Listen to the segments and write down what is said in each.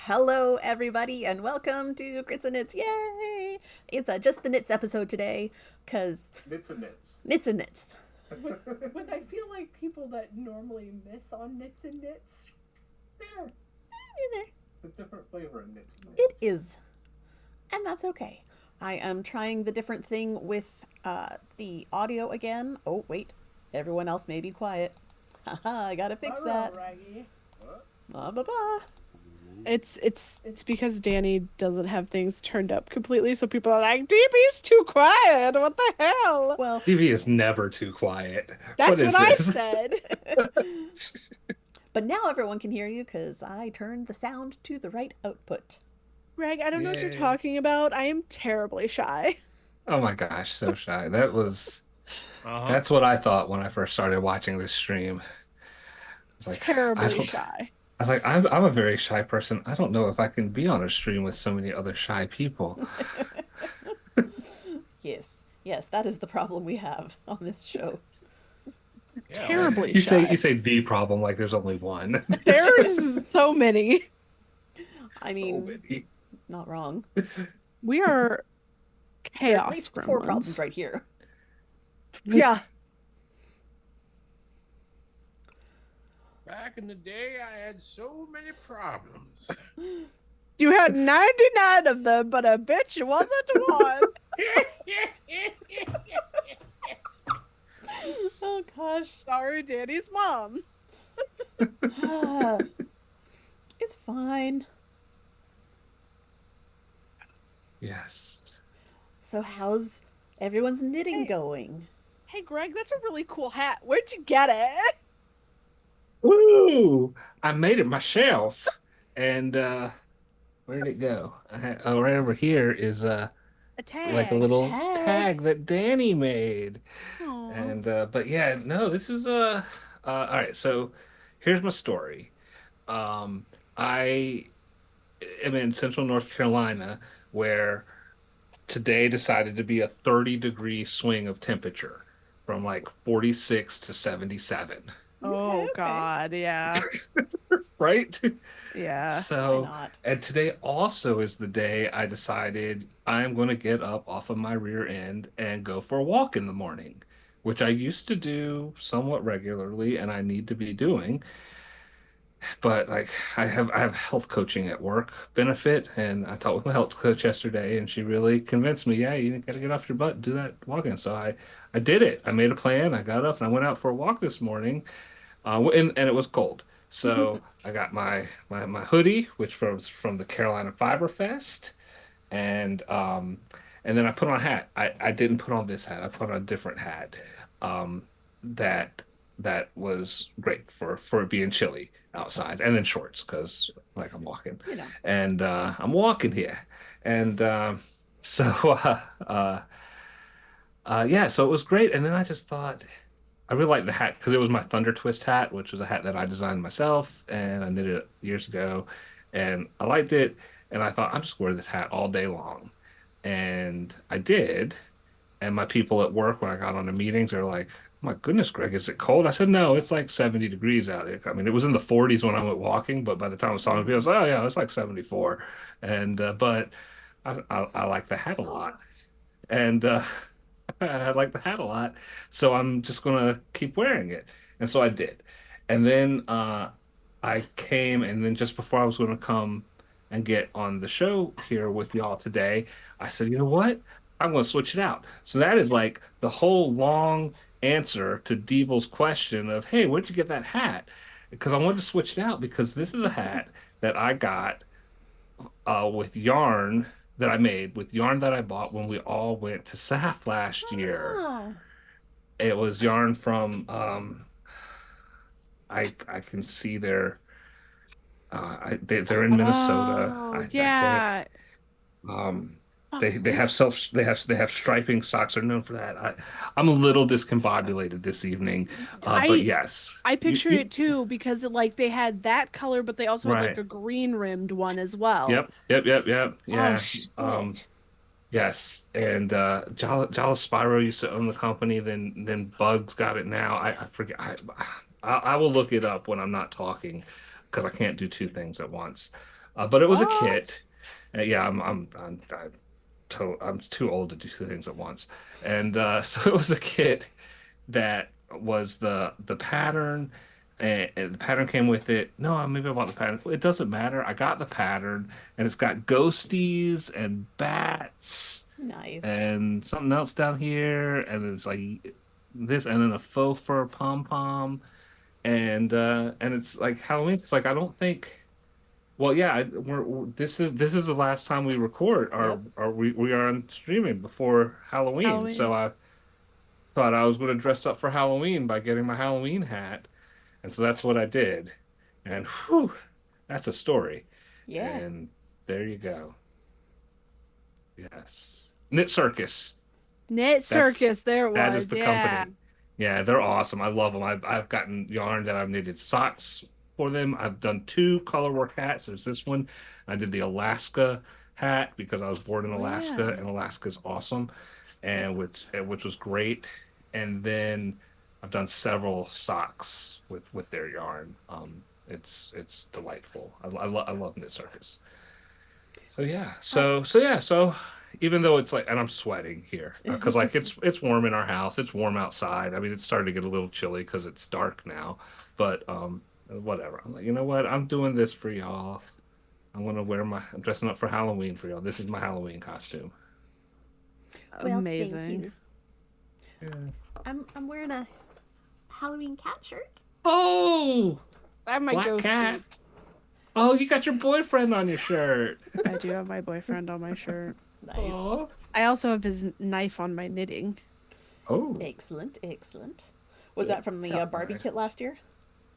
Hello, everybody, and welcome to Grits and Knits. Yay! It's just the Knits episode today, because Knits and knits. Knits and Knits. With I feel like people that normally miss on knits and knits. Yeah, it's a different flavor of knits and It knits. is, and that's okay. I am trying the different thing with the audio again. Oh, wait. Everyone else may be quiet. Haha, I gotta fix that. Raggy. What? Blah, blah, blah. It's because Danny doesn't have things turned up completely, so people are like, DB's too quiet. What the hell? Well, TV is never too quiet. That's What is what I this? said. but now everyone can hear you because I turned the sound to the right output. Greg, I don't know what you're Yay. talking about. I am terribly shy. Oh my gosh, so shy. That's what I thought when I first started watching this stream. I was like, I Terribly don't. shy. I was like, I'm a very shy person. I don't know if I can be on a stream with so many other shy people. Yes, yes, that is the problem we have on this show. Yeah. Terribly You say shy. you say the problem like there's only one. There's so many. I So mean, many. not wrong. We are There are at chaos least four gremlins. problems right here. Yeah. Back in the day, I had so many problems. You had 99 of them, but a bitch wasn't one. Oh gosh. Sorry, Danny's mom. It's fine. Yes. So how's everyone's knitting Hey. going? Hey, Greg, that's a really cool hat. Where'd you get it? Woo! I made it myself. And where did it go? Right over here is A tag. like a little Tag. tag that Danny made. Aw. And but yeah, no, this is all right, so here's my story. I am in central North Carolina where today decided to be a 30-degree swing of temperature from like 46 to 77, Oh Okay. God, yeah. right? Yeah. Why So, not? and today also is the day I decided I'm going to get up off of my rear end and go for a walk in the morning, which I used to do somewhat regularly and I need to be doing. But like I have health coaching at work benefit, and I talked with my health coach yesterday, and she really convinced me, yeah, you got to get off your butt and do that walking. So I did it. I made a plan. I got up and I went out for a walk this morning, and it was cold. So I got my hoodie, which was from the Carolina Fiber Fest, and and then I put on a hat. I didn't put on this hat. I put on a different hat. Um, that that was great for it being chilly outside, and then shorts because like I'm walking, You know. and I'm walking here, and so yeah, so it was great. And then I just thought I really liked the hat because it was my Thunder Twist hat, which was a hat that I designed myself and I knitted it years ago, and I liked it. And I thought I'm just wear this hat all day long, and I did. And my people at work, when I got on the meetings, they're like, "Oh my goodness, Greg, is it cold?" I said, "No, it's like 70 degrees out here." I mean, it was in the 40s when I went walking, but by the time I was talking to people, I was like, "Oh yeah, it's like 74." And but I like the hat a lot, and I like the hat a lot, so I'm just gonna keep wearing it. And so I did. And then I came, and then just before I was gonna come and get on the show here with y'all today, I said, you know what? I'm gonna switch it out. So that is like the whole long answer to Deeble's question of, hey, where'd you get that hat? Because I wanted to switch it out because this is a hat that I got with yarn that I made with yarn that I bought when we all went to SAF last year. Ah, It was yarn from I can see they're in Minnesota, Oh, I think. yeah. Um, Oh, they have this they have striping socks are known for that. I'm a little discombobulated this evening, but I yes, I you pictured you it too because like they had that color, but they also had like right. a green rimmed one as well. Yep. oh Yeah. Um, shit. yes, and Jala Spyro used to own the company. Then Bugs got it now. I forget. I will look it up when I'm not talking because I can't do two things at once. But it was a What? kit. Yeah, I'm too old to do two things at once. And so it was a kit that was the pattern, and the pattern came with it. No, maybe I bought the pattern. It doesn't matter. I got the pattern, and it's got ghosties and bats Nice. and something else down here, and it's like this, and then a faux fur pom pom, and it's like Halloween. It's like I don't think. Well, yeah, this is the last time we record, Yep. or we are on streaming before Halloween. Halloween. So I thought I was going to dress up for Halloween by getting my Halloween hat, and so that's what I did. And whew, that's a story. Yeah. And there you go. Yes, Knit Circus. Knit Circus, there it That was. is the Yeah. company. Yeah, they're awesome. I love them. I've gotten yarn that I've knitted socks for them. I've done two color work hats. There's this one. I did the Alaska hat because I was born in Oh, Alaska, yeah. and Alaska's awesome, and which was great. And then I've done several socks with their yarn. It's delightful. I love Knit Circus. So yeah, so even though it's like, and I'm sweating here because like it's warm in our house, it's warm outside. I mean, it's starting to get a little chilly because it's dark now, but whatever. I'm like, you know what? I'm doing this for y'all. I'm dressing up for Halloween for y'all. This is my Halloween costume. Well, Amazing. thank you. Yeah. I'm wearing a Halloween cat shirt. Oh, I have my Black ghosty. cat. Oh, you got your boyfriend on your shirt. I do have my boyfriend on my shirt. Nice. Oh, I also have his knife on my knitting. oh, Excellent, excellent. Was that from the So- Barbie kit last year?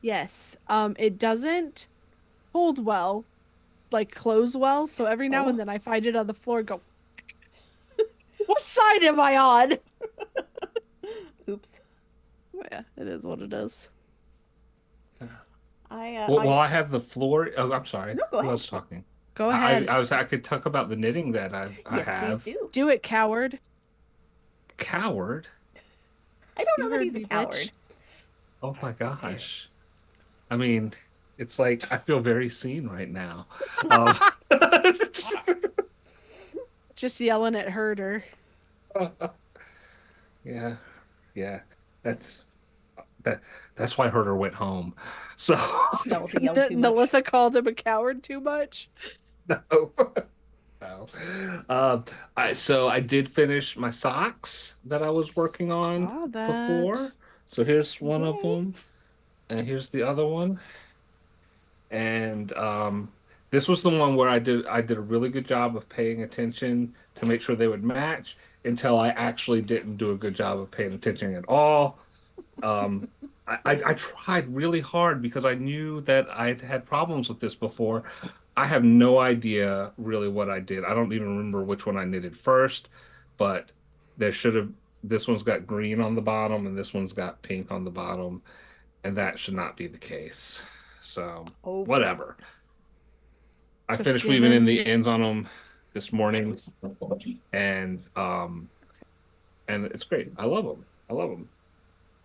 Yes. It doesn't hold well, like close well. So every now Oh. and then I find it on the floor and go, what side am I on? Oops. Yeah, it is what it is. well, I have the floor. Oh, I'm sorry. No, go Who ahead. was talking? Go ahead. I could talk about the knitting that I Yes, have. please do. Do it, coward. Coward. I don't know You that heard he's a me, bitch. coward. Oh my gosh. I mean, it's like I feel very seen right now. Um, Just yelling at Herder. yeah, yeah. That's that's why Herder went home. So Nelitha yelled too much. Nelitha called him a coward too much. no. No. So I did finish my socks that I was working on Saw that. before. So here's one of Yay. them, and here's the other one. And this was the one where I did a really good job of paying attention to make sure they would match until I actually didn't do a good job of paying attention at all. Um, I tried really hard because I knew that I'd had problems with this before. I have no idea really what I did. I don't even remember which one I knitted first, but there should have this one's got green on the bottom and this one's got pink on the bottom, and that should not be the case. So Oh, whatever. I Just finished give weaving in him- the ends on them this morning, and it's great. I love them. I love them.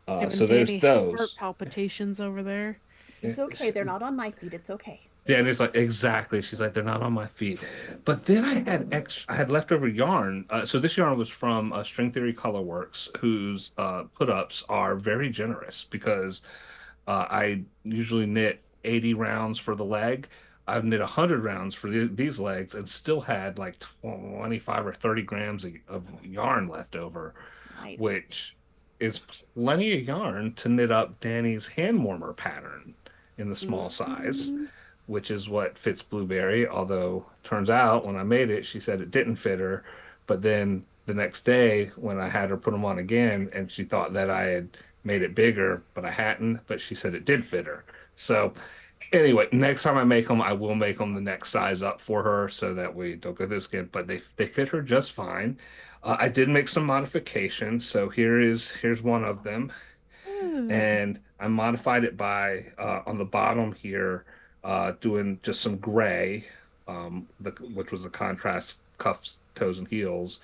Giving So there's Danny those. heart palpitations over there. It's okay. They're not on my feet. It's okay. Yeah, and it's like exactly. She's like, they're not on my feet. But then I had leftover yarn. So this yarn was from String Theory Colorworks, whose put-ups are very generous because I usually knit 80 rounds for the leg. I've knit 100 rounds for these legs and still had like 25 or 30 grams of yarn left over, Nice. which is plenty of yarn to knit up Danny's hand warmer pattern in the small size, which is what fits Blueberry. Although turns out when I made it, she said it didn't fit her. But then the next day when I had her put them on again, and she thought that I had made it bigger, but I hadn't. But she said it did fit her. So anyway, next time I make them, I will make them the next size up for her so that we don't go through this again. But they fit her just fine. I did make some modifications, so here's one of them, and I modified it by on the bottom here, doing just some gray, which was the contrast cuffs, toes, and heels,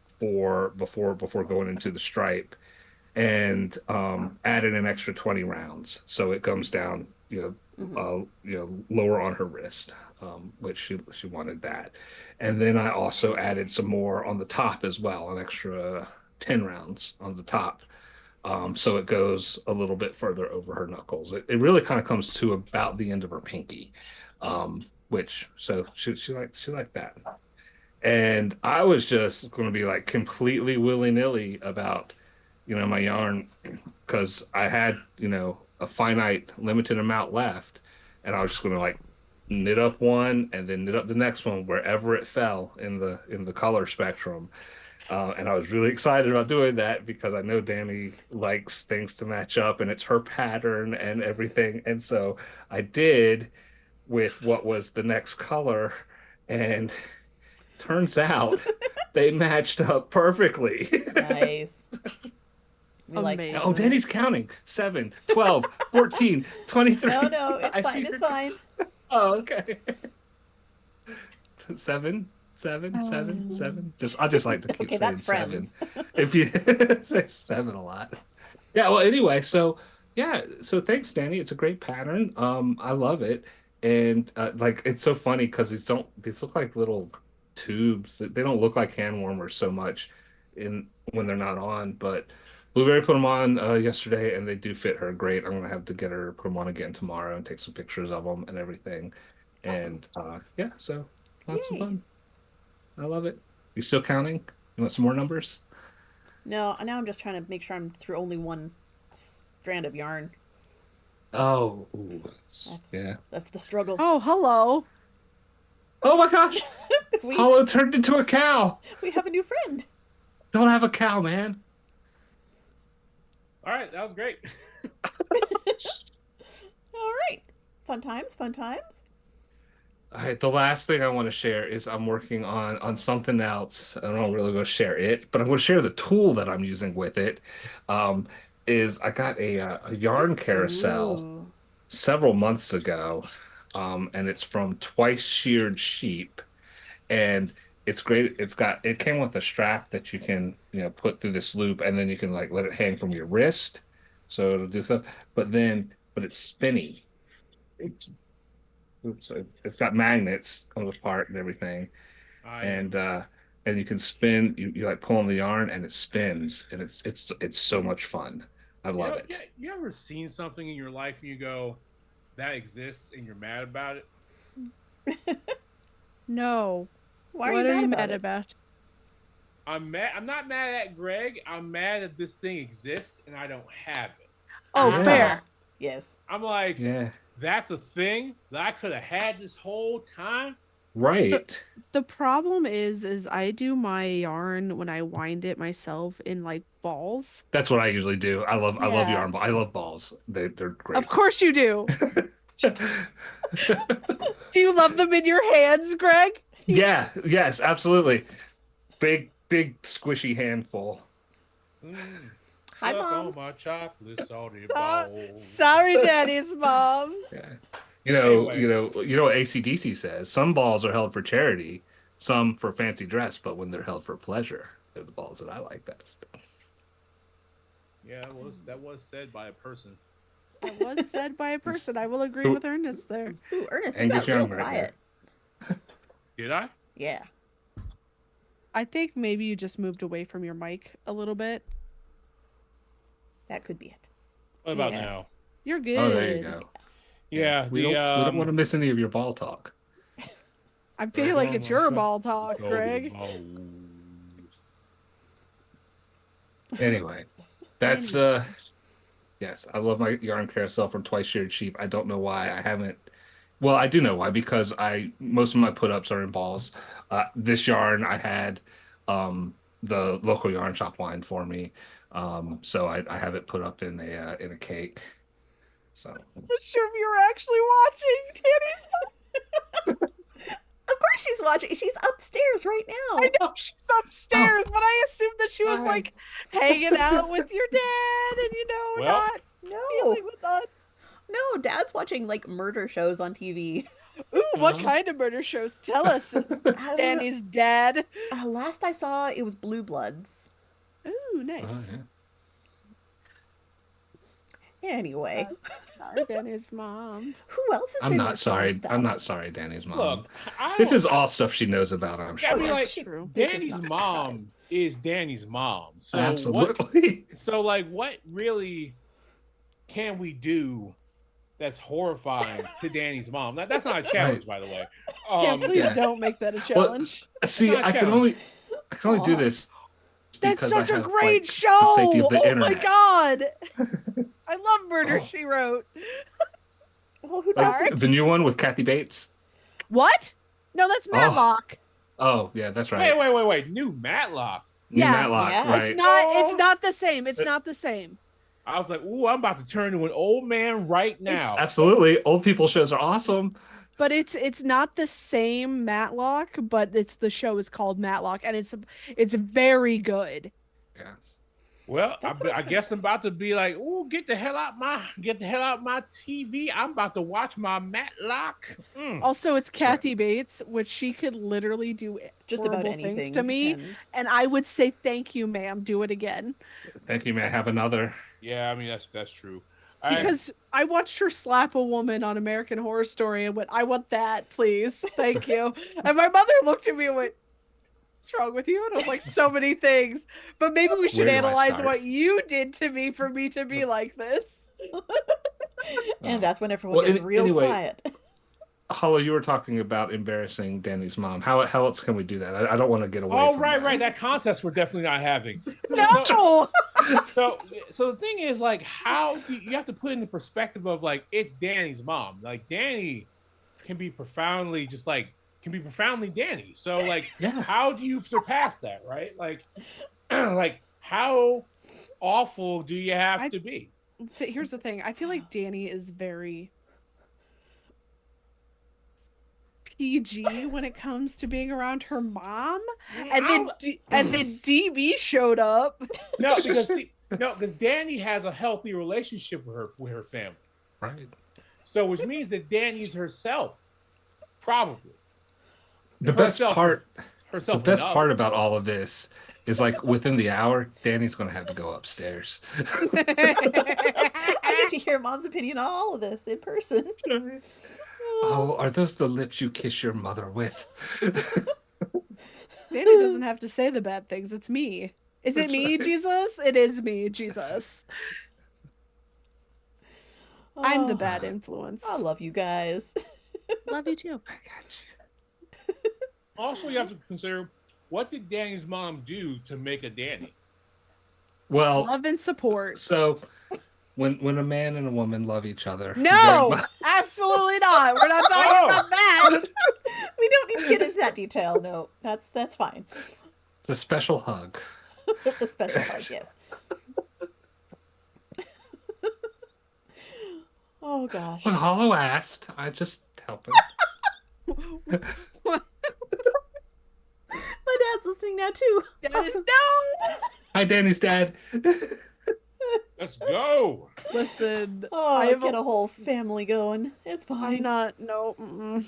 for before going into the stripe, and added an extra 20 rounds, so it comes down, lower on her wrist, which she wanted that. And then I also added some more on the top as well, an extra 10 rounds on the top. So it goes a little bit further over her knuckles. It really kind of comes to about the end of her pinky, which so she liked that. And I was just going to be like completely willy-nilly about, my yarn because I had, a finite limited amount left, and I was just going to like knit up one and then knit up the next one wherever it fell in the color spectrum. And I was really excited about doing that because I know Danny likes things to match up and it's her pattern and everything. And so I did with what was the next color, and turns out they matched up perfectly. Nice. We like Amazing. that. Oh, Danny's counting. 7, 12, 14, 23. No, it's I fine. see It's her- fine. Oh, okay. 7, 7, 7, 7. I just like to keep Okay, saying that's 7. friends. If you say 7 a lot. Yeah, well, anyway, so thanks, Danny. It's a great pattern. I love it. And like it's so funny because these look like little tubes. They don't look like hand warmers so much when they're not on, but Blueberry put them on yesterday, and they do fit her great. I'm gonna have to get her put them on again tomorrow and take some pictures of them and everything. Awesome. And yeah, so lots Yay. of fun. I love it. You still counting? You want some more numbers? No, now I'm just trying to make sure I'm through only one strand of yarn. Oh, ooh. That's- Yeah. That's the struggle. Oh, hello. Oh my gosh! we, Hollow turned into a cow. we have a new friend. Don't have a cow, man. All right, that was great. All right. Fun times, fun times. All right, the last thing I want to share is I'm working on something else. I don't really going to share it, but I'm going to share the tool that I'm using with it. Is I got a yarn carousel Ooh. several months ago, and it's from Twice Sheared Sheep, and it's great. It came with a strap that you can put through this loop, and then you can like let it hang from your wrist, so it'll do stuff. But it's spinny. Oops, it's got magnets comes apart and everything, and you can spin. You like pull on the yarn and it spins, and it's so much fun. I love it. You ever seen something in your life and you go, that exists, and you're mad about it? No. Why are What you are mad you about mad it? about? I'm mad. I'm not mad at Greg. I'm mad that this thing exists and I don't have it. Oh, Yeah. fair. Yes. I'm like, Yeah, that's a thing that I could have had this whole time. right. The problem is I do my yarn when I wind it myself in like balls. That's what I usually do. I love Yeah. yarn ball. I love balls. They're great. Of course you do. Do you love them in your hands, Greg? Yeah. Yes. Absolutely. Big squishy handful. Hi, Suck Mom. on my chocolate salty Uh, balls. Sorry, Daddy's mom. Yeah. Anyway. You know what AC/DC says. Some balls are held for charity, some for fancy dress, but when they're held for pleasure, they're the balls that I like best. Yeah, that was said by a person. That was said by a person. I will agree with Ernest there. Ooh, Ernest, you Angus got real Young right quiet. Did I? Yeah. I think maybe you just moved away from your mic a little bit. That could be it. What about Yeah. now? You're good. Oh, there you go. Yeah, We don't want to miss any of your ball talk. I feel like it's your ball talk, Greg. Anyway, that's yes, I love my yarn carousel from Twice Sheared Sheep. I don't know why I haven't. Well, I do know why, because most of my put ups are in balls. This yarn I had the local yarn shop line for me, so I have it put up in a cake. So I'm not sure if you were actually watching Danny's. Of course she's watching. She's upstairs right now. I know she's upstairs, but I assumed that she was like hanging out with your dad and Well, not No. dealing with us. No, Dad's watching like murder shows on TV. Ooh, what Uh-huh. kind of murder shows? Tell us, I don't know. Danny's dad. Last I saw, it was Blue Bloods. Ooh, nice. yeah. Anyway, Sorry, Danny's mom. who else has I'm been not working on sorry. stuff? I'm not sorry, Danny's mom. Look, I This don't- is all stuff she knows about, I'm I sure. mean, like, She- True. this is Danny's not a mom surprise. is Danny's mom. So Absolutely. So, like, what really can we do that's horrifying to Danny's mom? That's not a challenge, by the way. Yeah, please yeah. don't make that a Well, challenge. See, not a I can challenge. only do Aw. this That's because such I a have, great like, show. the safety of the Oh internet. my god. I love Murder Oh. She Wrote. Well, who Sorry? doesn't? The new one with Kathy Bates. What? No, that's Matlock. Oh, yeah, that's right. Wait. New Matlock. New Yeah. Matlock, Yeah, right? It's not the same. It's not the same. I was like, ooh, I'm about to turn into an old man right now. Absolutely. Old people shows are awesome. But it's not the same Matlock, but the show is called Matlock, and it's very good. Yes. Well, That's what I guess I'm about to be like, ooh, get the hell out my TV. I'm about to watch my Matlock. Also, it's Kathy Bates, which she could literally do Just about horrible anything things to me, and- I would say thank you, ma'am. Do it again. Thank you, may I have another? Yeah, I mean that's true. All right. Because I watched her slap a woman on American Horror Story and went, I want that, please. Thank you. And my mother looked at me and went, what's wrong with you? And I was like, so many things. But maybe we should Where do I analyze start? what you did to me for me to be like this. And that's when everyone Well, gets real anyway, quiet. Hollow, you were talking about embarrassing Danny's mom. How else can we do that? I don't want to get away Oh, from right, that. right. That contest we're definitely not having. No! So the thing is, like, how you have to put in the perspective of, like, it's Danny's mom. Like, Danny can be profoundly Danny. So, like, Yeah. how do you surpass that, right? Like, like how awful do you have to be? Here's the thing. I feel like Danny is very PG when it comes to being around her mom. And then DB showed up. No, because Danny has a healthy relationship with her family. Right. So, which means that Danny's herself, probably The best Herself. part herself. The best enough. part about all of this is, like, within the hour, Danny's going to have to go upstairs. I get to hear Mom's opinion on all of this in person. Oh, are those the lips you kiss your mother with? Danny doesn't have to say the bad things. It's me. Is it That's me, right. Jesus? It is me, Jesus. I'm the Oh, bad influence. I love you guys. Love you too. I got you. Also, you have to consider, what did Danny's mom do to make a Danny? Well, Love and support. so when a man and a woman love each other, No, very much- absolutely not. We're not talking Oh. about that. We don't need to get into that detail. No, that's fine. it's a special hug. The special hug, yes. Oh gosh. When Hollow asked, I just help him. My dad's listening now too. Dennis, Awesome. no. Hi, Danny's dad. Let's go. Listen, Oh, I have get a whole family going. It's I'm fine. not. No. Mm-mm.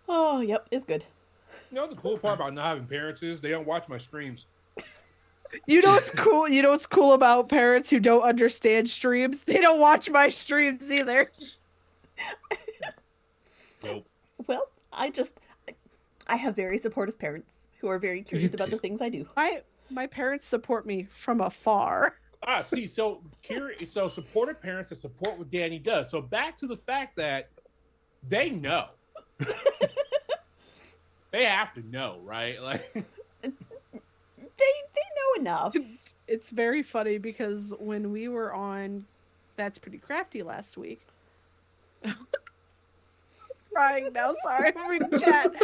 Oh, yep, it's good. You know the cool part about not having parents is they don't watch my streams. You know what's cool? You know what's cool about parents who don't understand streams? They don't watch my streams either. Nope. Well, I have very supportive parents who are very curious about do. the things I do. My parents support me from afar. See, so supportive parents that support what Danny does. So back to the fact that they know. They have to know, right? Like, They know enough. It's very funny because when we were on That's Pretty Crafty last week. Crying now, sorry, I'm reading chat.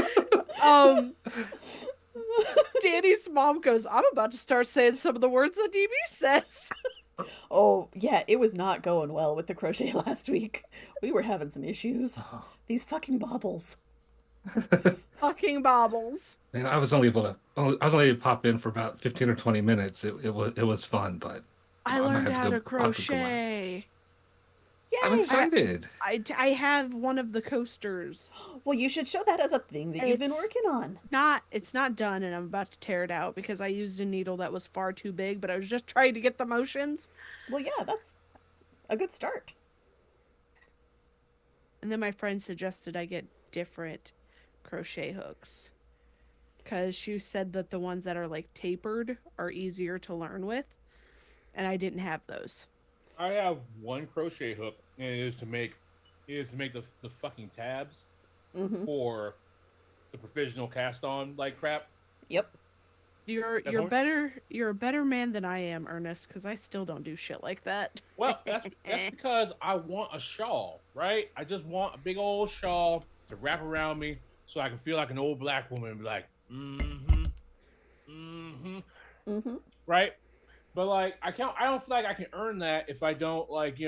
Danny's mom goes, I'm about to start saying some of the words that DB says. Oh, yeah, it was not going well with the crochet last week. We were having some issues. These fucking baubles. Fucking baubles. Man, I was only able to pop in for about 15 or 20 minutes. It was fun, but I I'm gonna learned have to how go to pop the gore. crochet. I'm Yay! excited. I have one of the coasters. Well, you should show that as a thing that you've been It's- working on. It's not done, and I'm about to tear it out because I used a needle that was far too big, but I was just trying to get the motions. Well, yeah, that's a good start. And then my friend suggested I get different crochet hooks because she said that the ones that are like tapered are easier to learn with, and I didn't have those. I have one crochet hook, and it is to make the fucking tabs Mm-hmm. for the provisional cast on like crap. Yep. You're That's all? you're a better man than I am, Ernest, because I still don't do shit like that. Well, that's because I want a shawl, right? I just want a big old shawl to wrap around me so I can feel like an old black woman and be like, Mm-hmm. right? But like I don't feel like I can earn that if I don't like,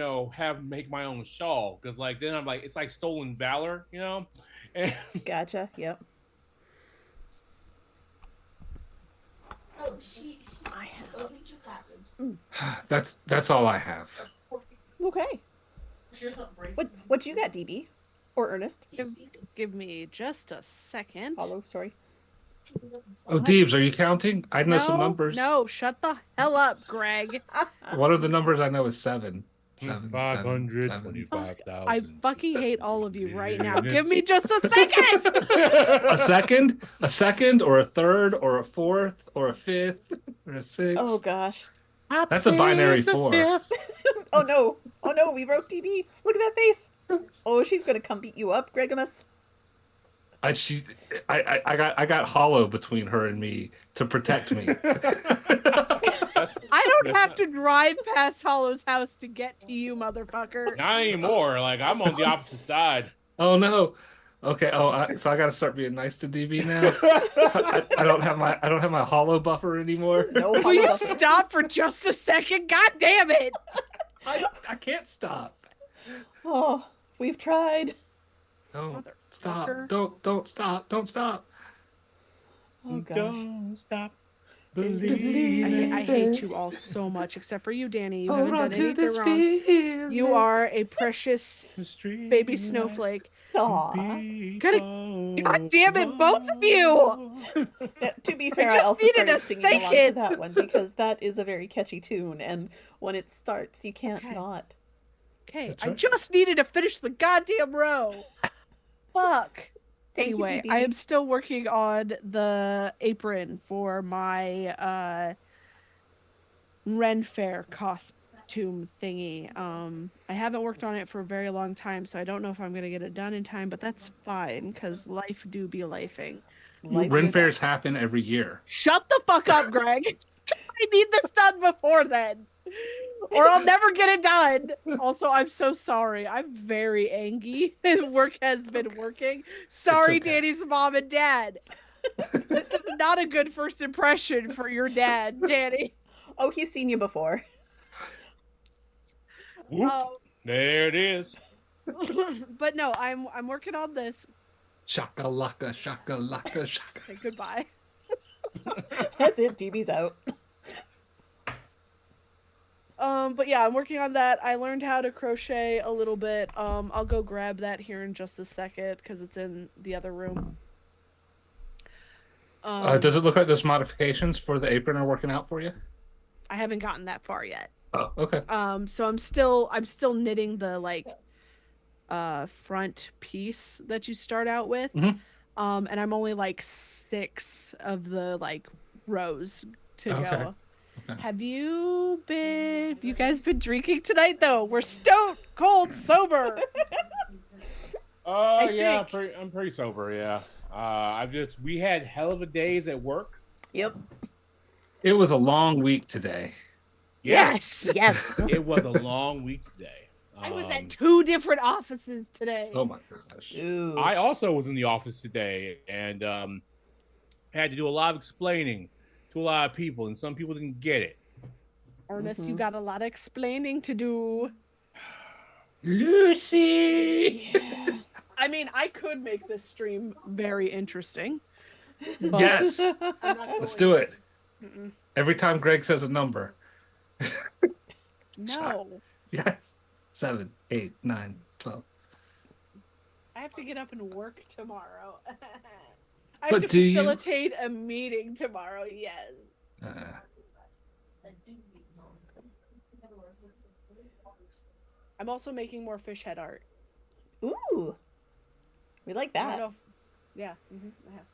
make my own shawl. Because like then I'm like it's like stolen valor, And Gotcha. Yep. Oh, she I have. oh, he took package. That's all I have. Okay. Sure something break. What you got, DB? Or Ernest? Give me just a second. Hollow, sorry. Oh, Deebs, are you counting? I know some numbers. No, shut the hell up, Greg. One of the numbers I know is 7. 525,000. I fucking hate all of you right now. Give me just a second. A second? A second or a third or a fourth or a fifth or a sixth? Oh gosh. That's a binary 4. Oh no. Oh no, we broke DB. Look at that face. Oh, she's gonna come beat you up, Gregimus. I got hollow between her and me to protect me. I don't have to drive past Hollow's house to get to you, motherfucker. Not anymore. Like I'm on the opposite side. Oh no. Okay. So I got to start being nice to DB now. I don't have my hollow buffer anymore. No Will hollow you buffer. stop for just a second? God damn it! I can't stop. Oh, we've tried. No. Stop. Motherfucker. Don't stop. Don't stop. Oh gosh. Don't stop I believing. hate you all so much, except for you, Danny. You haven't done anything wrong. You are a precious baby snowflake. Aw. God damn it, both of you! To be fair, I, just also needed started a singing along to second. that one because that is a very catchy tune, and when it starts, you can't Okay. not. Okay, That's I right. just needed to finish the goddamn row. Fuck. Thank Anyway, you, I DB. am still working on the apron for my Ren Fair costume thingy. I haven't worked on it for a very long time, so I don't know if I'm gonna get it done in time, but that's fine because life do be lifing. Life Ren goes fairs happen every year. Shut the fuck up, Greg. I need this done before then, or I'll never get it done. Also, I'm so sorry. I'm very angry. Work has been working. Sorry, okay. Danny's mom and dad. This is not a good first impression for your dad, Danny. Oh, he's seen you before. Whoop. There it is. But no, I'm working on this. Shaka laka, shaka laka, shaka. Okay, goodbye. That's it. DB's out. But yeah, I'm working on that. I learned how to crochet a little bit. I'll go grab that here in just a second because it's in the other room. Does it look like those modifications for the apron are working out for you? I haven't gotten that far yet. Oh, okay. So I'm still knitting the front piece that you start out with. Mhm. And I'm only like 6 of the rows to Okay. go. Okay. Have you guys been drinking tonight though? We're stone cold sober. Oh I yeah, think- I'm pretty sober. Yeah. We had hell of a days at work. Yep. It was a long week today. Yes. Yes. It was a long week today. I was at 2 different offices today. Oh my gosh. Ooh. I also was in the office today and had to do a lot of explaining to a lot of people, and some people didn't get it. Ernest, you got a lot of explaining to do. Lucy. I mean, I could make this stream very interesting. but Yes. I'm not Let's going do it. Mm-mm. Every time Greg says a number. No. Yes. 7, 8, 9, 12. I have to get up and work tomorrow. I have But to do you? facilitate a meeting tomorrow. Yes. I'm also making more fish head art. Ooh, we like I don't that. know. Yeah, I have.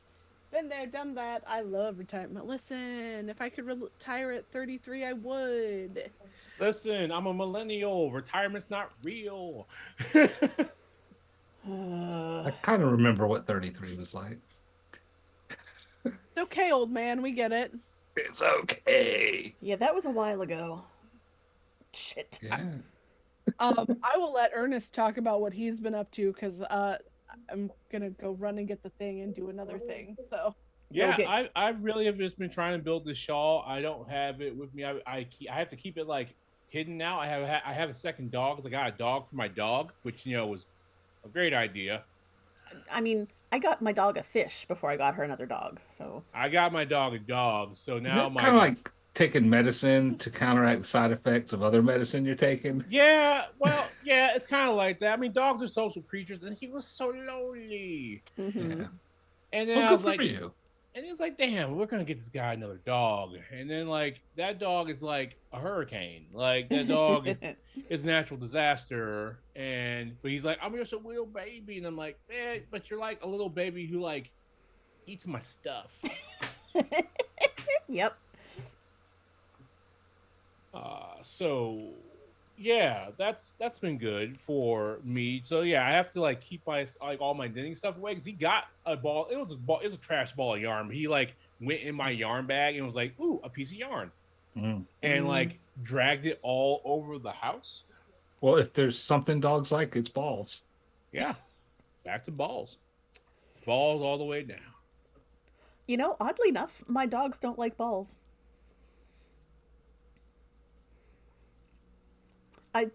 Been there, done that. I love retirement. Listen, if I could retire at 33, I would. Listen, I'm a millennial. Retirement's not real. I kind of remember what 33 was like. It's okay, old man. We get it. It's okay. Yeah, that was a while ago. Shit. Yeah. I will let Ernest talk about what he's been up to because I'm gonna go run and get the thing and do another thing. So Yeah, Okay. I really have just been trying to build this shawl. I don't have it with me. I have to keep it like hidden now. I have a second dog because I got a dog for my dog, which was a great idea. I mean, I got my dog a fish before I got her another dog, so I got my dog a dog, so Is now it my kind of like taking medicine to counteract the side effects of other medicine you're taking? yeah, well, yeah, it's kind of like that. I mean, dogs are social creatures, and he was so lonely. mhm. Yeah. And then Well, I good was for like, you. and he was like, "Damn, we're gonna get this guy another dog." And then like that dog is like a hurricane. Like that dog is a natural disaster. But he's like, "I'm just a little baby," and I'm like, "Man, but you're like a little baby who like eats my stuff." Yep. So yeah, that's been good for me. So yeah, I have to like keep my like all my knitting stuff away because he got a ball. It was a trash ball of yarn. He like went in my yarn bag and was like, "Ooh, a piece of yarn," and like dragged it all over the house. Well, if there's something dogs like, it's balls. Yeah, back to balls. It's balls all the way down. You know, oddly enough, my dogs don't like balls.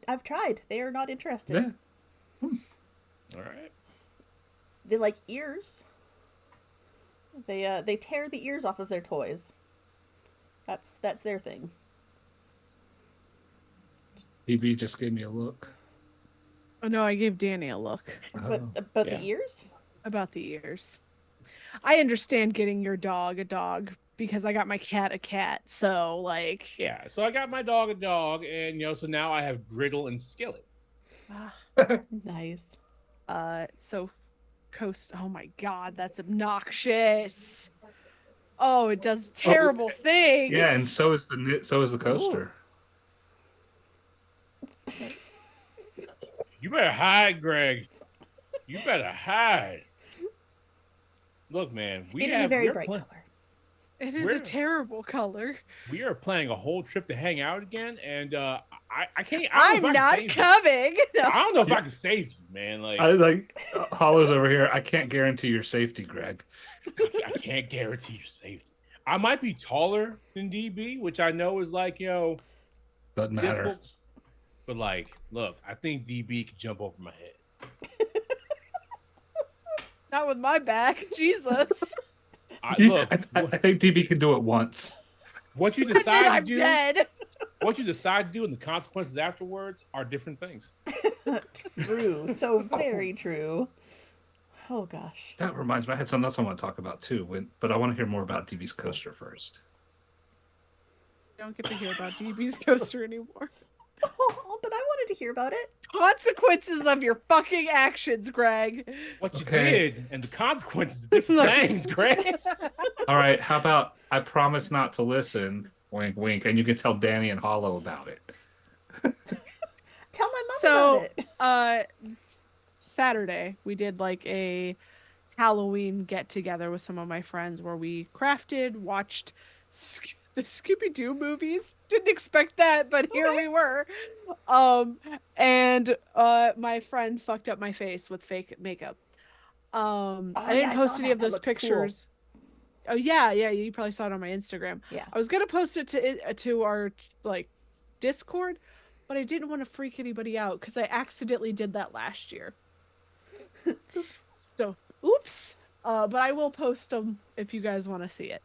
I've tried. They are not interested. Yeah. All right. They like ears. They tear the ears off of their toys. That's their thing. BB just gave me a look. oh no, I gave Danny a look But Oh. but Yeah. the ears? about the ears. I understand getting your dog a dog because I got my cat a cat. So like, Yeah. So I got my dog a dog, and so now I have Griddle and Skillet. ah, Nice. so Coast. Oh my God, that's obnoxious. Oh, it does terrible things. Yeah, and so is the coaster. You better hide, Greg. You better hide. Look, man, It is a very we're bright pla- color. It is We're- a terrible color. we are planning a whole trip to hang out again, and I can't. I I'm don't know if I not can save you. coming. No. I don't know if I can save you, man. Like I like Hollow's over here. I can't guarantee your safety, Greg. I can't guarantee your safety. I might be taller than DB, which I know is like Doesn't matter. difficult. But like, look, I think DB could jump over my head. Not with my back. Jesus. Look, I think DB can do it once. what you Then decide to I'm do, dead. what you decide to do, and the consequences afterwards are different things. True. So very true. Oh gosh. That reminds me, I had something else I want to talk about too. But I want to hear more about DB's coaster first. Don't get to hear about DB's coaster anymore. Oh, but I wanted to hear about it. Consequences of your fucking actions, Greg. What you Okay. did and the consequences are different things, Greg. All right, how about I promise not to listen, wink, wink, and you can tell Danny and Hollow about it. Tell my mom So, about it. Saturday we did like a Halloween get together with some of my friends where we crafted, watched the Scooby-Doo movies. Didn't expect that, but here we were. And my friend fucked up my face with fake makeup. I yeah, didn't I post saw any that. of That those looked cool. pictures. Oh yeah, you probably saw it on my Instagram. Yeah. I was gonna post it to our like Discord, but I didn't want to freak anybody out because I accidentally did that last year. Oops. So, oops. But I will post them if you guys want to see it.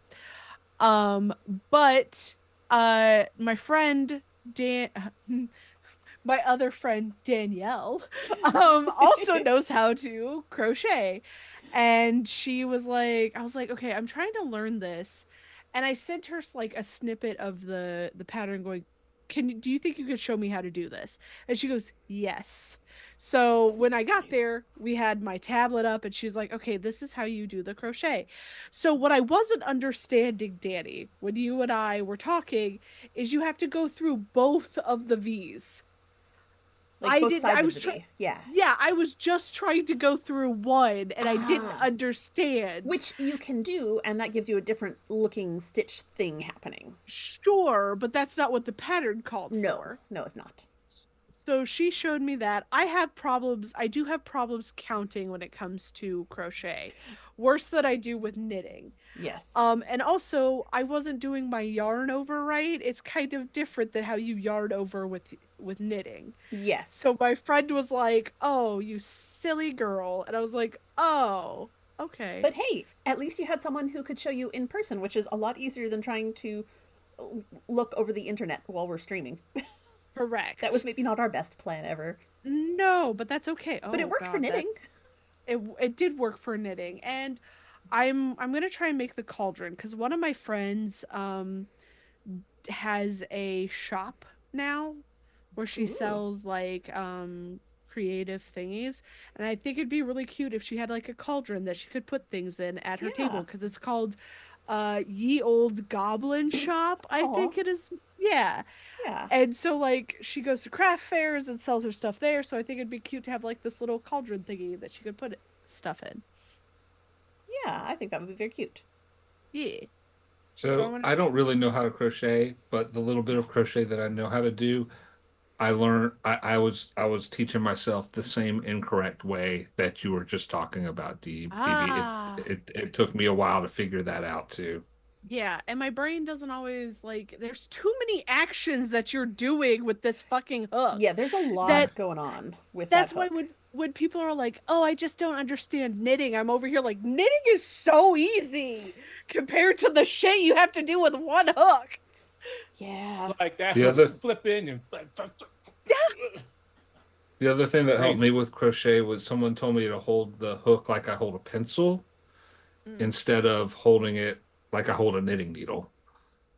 But my friend Dan, my other friend Danielle also knows how to crochet. And she was like, I was like, okay, I'm trying to learn this. And I sent her like a snippet of the pattern going, do you think you could show me how to do this? And she goes, yes. So when I got Nice. there, we had my tablet up and she's like, okay, this is how you do the crochet. So what I wasn't understanding, Danny, when you and I were talking, is you have to go through both of the V's. Like both sides I of was the try- V. Yeah. Yeah, I was just trying to go through one and I didn't Ah. understand. Which you can do, and that gives you a different looking stitch thing happening. Sure, but that's not what the pattern called No, for. no, it's not. So she showed me that. I do have problems counting when it comes to crochet. Worse than I do with knitting. Yes. And also I wasn't doing my yarn over right. It's kind of different than how you yarn over with knitting. Yes. So my friend was like, "Oh, you silly girl." And I was like, "Oh, okay." But hey, at least you had someone who could show you in person, which is a lot easier than trying to look over the internet while we're streaming. Correct. That was maybe not our best plan ever. No, but that's okay. But it Oh, worked for God, that- knitting. it did work for knitting, and I'm gonna try and make the cauldron because one of my friends has a shop now where she Ooh. sells like creative thingies, and I think it'd be really cute if she had like a cauldron that she could put things in at her table Yeah. because it's called Ye Old Goblin Shop, I Aw. think it is. Yeah. Yeah. And so like she goes to craft fairs and sells her stuff there, so I think it'd be cute to have like this little cauldron thingy that she could put stuff in. Yeah, I think that would be very cute. Yeah. So So I'm gonna- I don't really know how to crochet, but the little bit of crochet that I know how to do, I learned. I was teaching myself the same incorrect way that you were just talking about, DB. Ah. It took me a while to figure that out too. Yeah, and my brain doesn't always like there's too many actions that you're doing with this fucking hook. Yeah, there's a lot That- going on with That's that why hook. when people are like, "Oh, I just don't understand knitting." I'm over here like, "Knitting is so easy compared to the shit you have to do with one hook." Yeah. It's like that The hook other- is flipping and The other thing that helped Crazy. me with crochet was someone told me to hold the hook like I hold a pencil Mm. instead of holding it like I hold a knitting needle.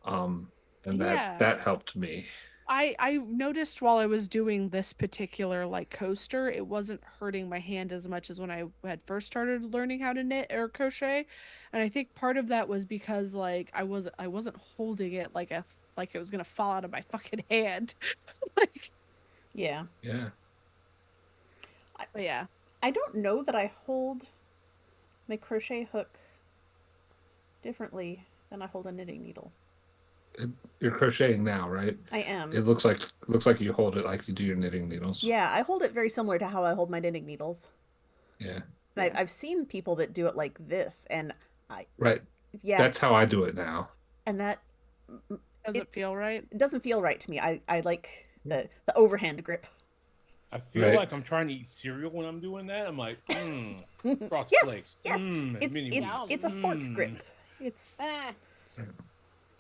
And Yeah. that helped me. I noticed while I was doing this particular like coaster, it wasn't hurting my hand as much as when I had first started learning how to knit or crochet. And I think part of that was because like I wasn't holding it like it was gonna fall out of my fucking hand. Like, Yeah. Yeah. but yeah. I don't know that I hold my crochet hook differently than I hold a knitting needle. You're crocheting now, right? I am. It looks like you hold it like you do your knitting needles. Yeah, I hold it very similar to how I hold my knitting needles. Yeah. And I've seen people that do it like this, and Right. yeah, That's how I do it now. and that Does it feel It's- right? it doesn't feel right to me. I like the overhand grip. I feel Right. like I'm trying to eat cereal when I'm doing that. I'm like, Frost Yes, Flakes. yes. Mini Wheats. It's a fork Mm. grip. It's Ah.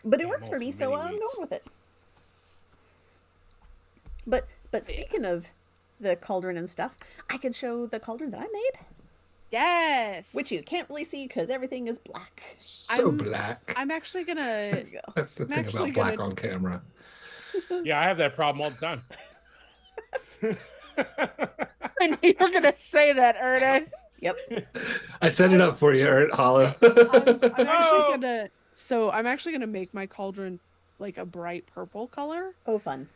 but it Yeah, works for me, most so mini I'm wheats. going with it. But speaking of the cauldron and stuff, I can show the cauldron that I made, Yes. which you can't really see because everything is black. So I'm- black. I'm actually There gonna you go. That's the I'm thing actually about black gonna- on camera. Yeah, I have that problem all the time. I knew you were gonna say that, Ernest. Yep. I set it up for you, Ert Hollow. I'm actually gonna make my cauldron like a bright purple color. Oh, fun.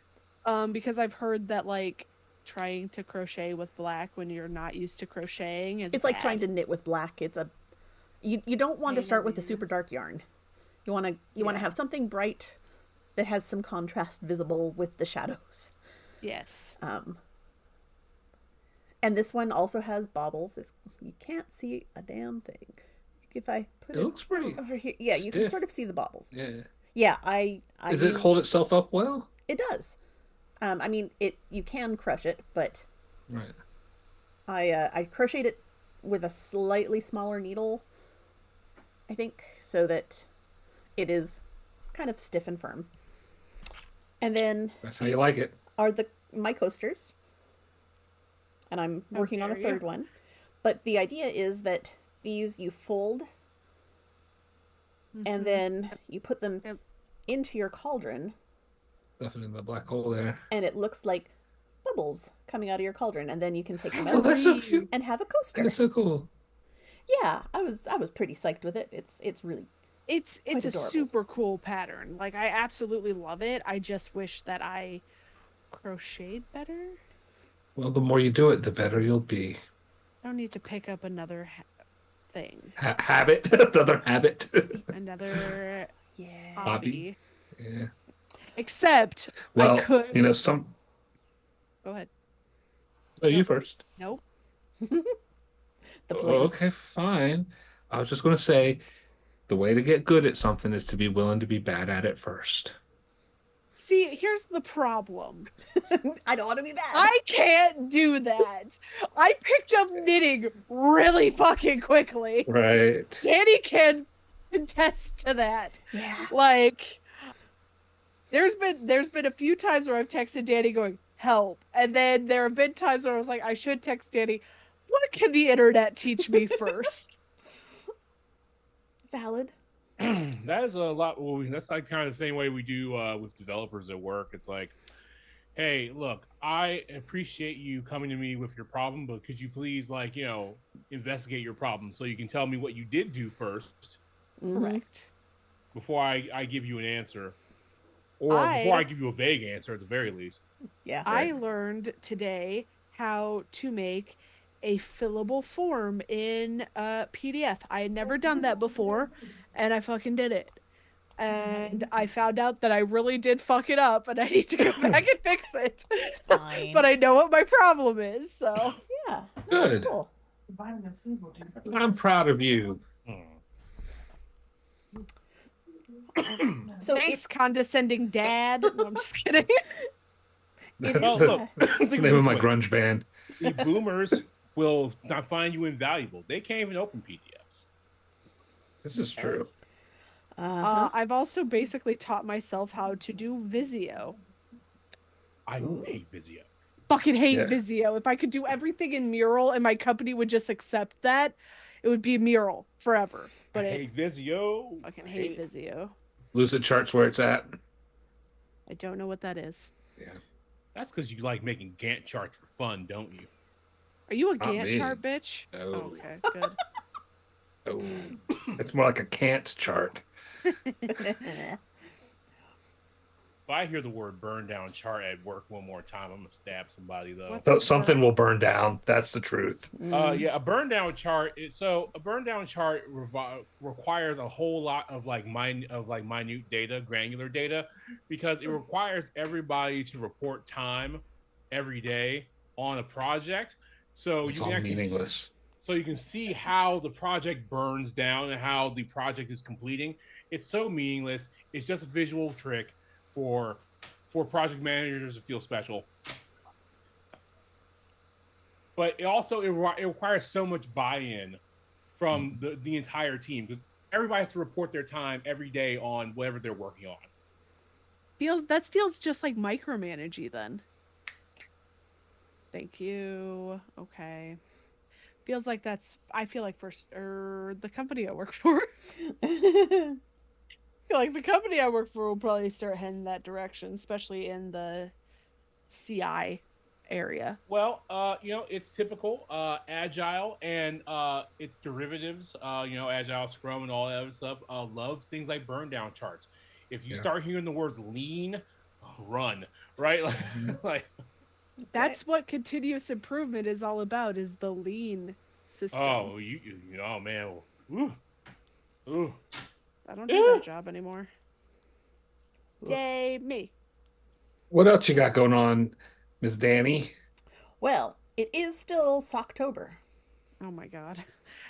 Because I've heard that like trying to crochet with black when you're not used to crocheting is It's like bad. trying to knit with black. It's a you don't want to Pain start in with the a super ass. dark yarn. You want to Yeah. have something bright that has some contrast visible with the shadows. Yes. And this one also has bobbles. You can't see a damn thing. If I put It it looks pretty. over here, yeah, you can stiff. sort of see the bobbles. Yeah. Yeah, I Does it hold itself up well? It does. I mean, you can crush it, but Right. I crocheted it with a slightly smaller needle, I think, so that it is kind of stiff and firm. And then That's how you like it. are the my coasters, and I'm How working on a dare you. third one. But the idea is that these you fold, Mhm. and then you put them Yep. into your cauldron, Stuff it in the black hole there. and it looks like bubbles coming out of your cauldron, and then you can take them Oh, out that's so cute. and have a coaster. That's so cool. Yeah, I was pretty psyched with it. It's really It's Quite a adorable. super cool pattern. Like I absolutely love it. I just wish that I crocheted better. Well, the more you do it, the better you'll be. I don't need to pick up another thing, Habit, another habit. another yeah. hobby. Yeah. Except Well, I could. you know, some. Go ahead. Oh, you first. Nope. The Oh, place. okay, fine. I was just going to say, the way to get good at something is to be willing to be bad at it first. See, here's the problem. I don't want to be bad. I can't do that. I picked up knitting really fucking quickly. Right. Danny can contest to that. Yeah. Like, there's been a few times where I've texted Danny going, help. And then there have been times where I was like, I should text Danny, what can the internet teach me first? Valid. That is a lot. Well, that's like kind of the same way we do with developers at work. It's like, hey, look, I appreciate you coming to me with your problem, but could you please, like, investigate your problem so you can tell me what you did do first Mhm. Correct. before I give you an answer, or I- before I give you a vague answer at the very least. Yeah. I learned today how to make a fillable form in PDF. I had never done that before, and I fucking did it. And I found out that I really did fuck it up, and I need to go back and fix it. It's fine. But I know what my problem is, so Yeah. No, Good. it's cool. I'm proud of you. So thanks, condescending dad. No, I'm just kidding. It Well, is, look, That's think the of name of this my way. grunge band. The boomers will not find you invaluable. They can't even open PDFs. This is true. I've also basically taught myself how to do Visio. I hate Visio. Fucking hate Yeah. Visio. If I could do everything in Mural and my company would just accept that, it would be Mural forever. But I it hate Visio. fucking hate Visio. Lucid Chart's where it's at. I don't know what that is. That's because you like making Gantt charts for fun, don't you? Are you a Not Gantt me. chart bitch? No. Okay, good. Oh, it's more like a can't chart. If I hear the word burn down chart at work one more time, I'm gonna stab somebody though. What's- So something will burn down. That's the truth. Yeah, a burn down chart. A burn down chart requires a whole lot of minute data, granular data, because it requires everybody to report time every day on a project. So It's you all can actually meaningless. so you can see how the project burns down and how the project is completing. It's so meaningless. It's just a visual trick for project managers to feel special. But it requires so much buy-in from the entire team, because everybody has to report their time every day on whatever they're working on. Feels just like micromanaging then. Thank you. Okay. Feels like I feel like the company I work for. I feel like the company I work for will probably start heading that direction, especially in the CI area. Well, it's typical agile and its derivatives, agile, scrum, and all that other stuff. Loves things like burn down charts. If you Yeah. start hearing the words lean, run, right? Like, That's what continuous improvement is all about, is the lean system. oh, oh man, ooh, ooh. I don't do that job anymore. Yay, me. What else you got going on, Miss Danny? Well, it is still Socktober. Oh my god.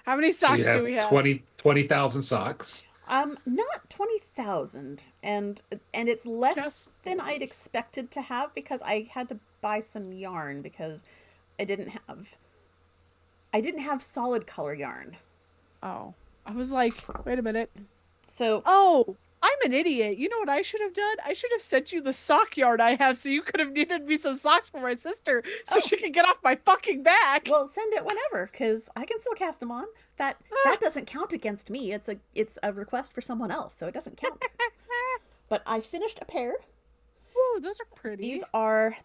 How many So you socks do we have? 20,000 socks. Not 20,000, and it's less Just than I'd expected to have, because I had to buy some yarn because I didn't have solid color yarn. Oh. I was like, wait a minute. So Oh, I'm an idiot. You know what I should have done? I should have sent you the sock yarn I have so you could have knitted me some socks for my sister so Oh. she could get off my fucking back. Well, send it whenever, because I can still cast them on. That doesn't count against me. It's a request for someone else, so it doesn't count. But I finished a pair. Ooh, those are pretty.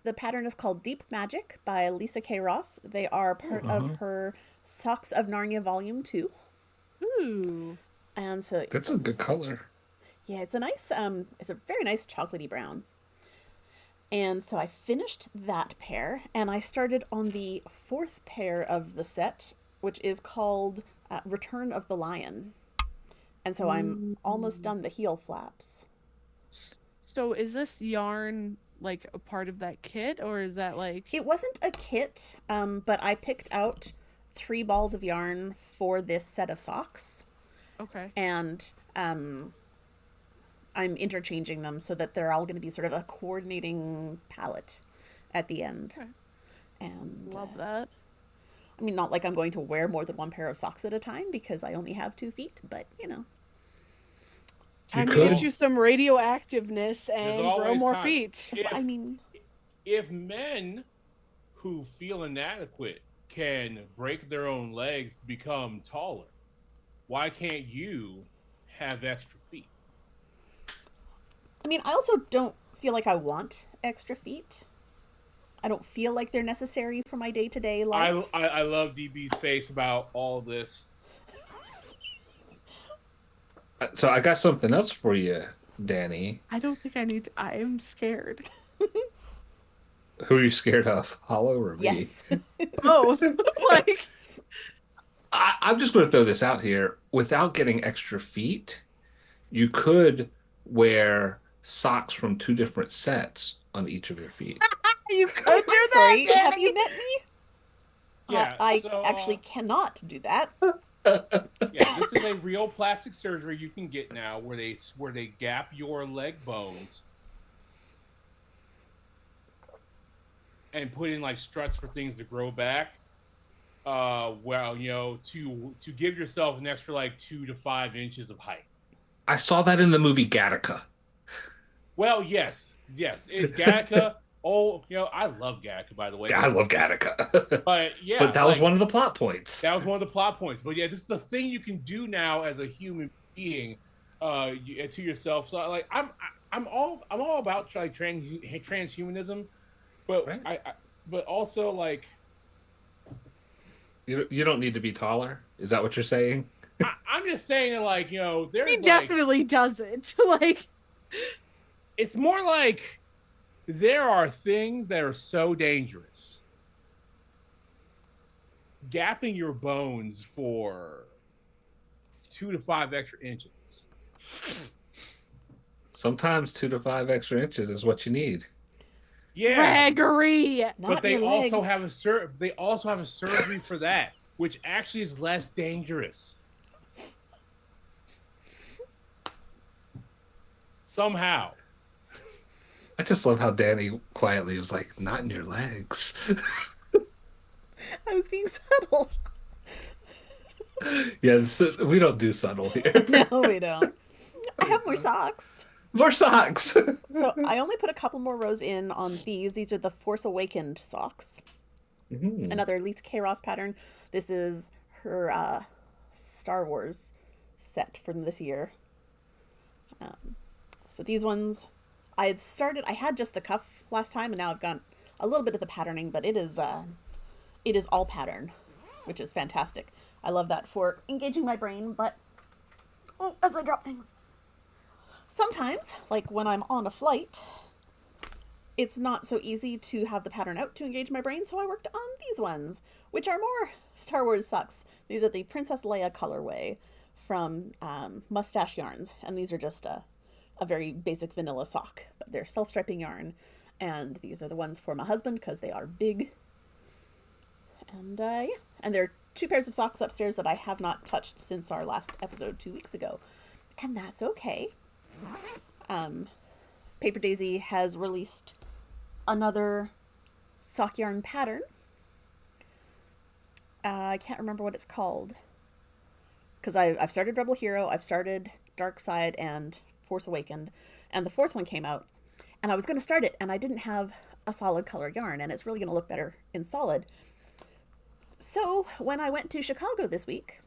The pattern is called Deep Magic by Lisa K. Ross. They are part of her Socks of Narnia Volume 2. Ooh. And so That's a good color. Yeah, it's a very nice chocolatey brown. And so I finished that pair, and I started on the 4th pair of the set, which is called Return of the Lion. And so I'm almost done the heel flaps. So is this yarn like a part of that kit, or is that like... It wasn't a kit, but I picked out 3 balls of yarn for this set of socks. Okay. And I'm interchanging them so that they're all going to be sort of a coordinating palette at the end. Okay. And Love that. I mean, not like I'm going to wear more than 1 pair of socks at a time because I only have 2 feet, but you know. Time to could. get you some radioactiveness and grow always more time. feet. I mean, If men who feel inadequate can break their own legs to become taller, why can't you have extra feet? I also don't feel like I want extra feet. I don't feel like they're necessary for my day-to-day life. I love DB's face about all this. So I got something else for you, Danny. I don't think I need to... I am scared. Who are you scared of, Hollow or me? Yes. Both. Like... I'm just going to throw this out here. Without getting extra feet, you could wear socks from 2 different sets on each of your feet. You could I'm do sorry, that, have Danny! you met me? Yeah, I so, actually cannot do that. Yeah, this is a real plastic surgery you can get now where they gap your leg bones and put in like struts for things to grow back. Well, you know, to give yourself an extra like 2 to 5 inches of height. I saw that in the movie Gattaca. Well, yes. Gattaca. Oh, you know, I love Gattaca, by the way. I love Gattaca. But yeah, But that was one of the plot points. That was one of the plot points. But yeah, this is the thing you can do now as a human being, to yourself. So like, I'm all about like transhumanism, but Right. but also like, You don't need to be taller. Is that what you're saying? I'm just saying that like, you know, there's He like, definitely doesn't. Like... it's more like there are things that are so dangerous. Gapping your bones for 2 to 5 extra inches. Sometimes 2 to 5 extra inches is what you need. Yeah, Gregory! Not but they your legs. also have a surgery for that, which actually is less dangerous. Somehow. I just love how Danny quietly was like, "Not in your legs." I was being subtle. Yeah, we don't do subtle here. No, we don't. I have more socks. More socks. So I only put a couple more rows in on these. These are the Force Awakened socks. Mhm. Another Lisa K. Ross pattern. This is her Star Wars set from this year. So these ones, I had just the cuff last time, and now I've got a little bit of the patterning, but it is all pattern, which is fantastic. I love that for engaging my brain, but as I drop things. Sometimes, like when I'm on a flight, it's not so easy to have the pattern out to engage my brain, so I worked on these ones, which are more Star Wars socks. These are the Princess Leia colorway from Mustache Yarns, and these are just a very basic vanilla sock, but they're self-striping yarn, and these are the ones for my husband because they are big. And yeah, and there are 2 pairs of socks upstairs that I have not touched since our last episode 2 weeks ago, and that's okay. Paper Daisy has released another sock yarn pattern. I can't remember what it's called because I've started Rebel Hero, I've started Dark Side, and Force Awakened, and the fourth one came out, and I was going to start it, and I didn't have a solid color yarn, and it's really going to look better in solid. So when I went to Chicago this week,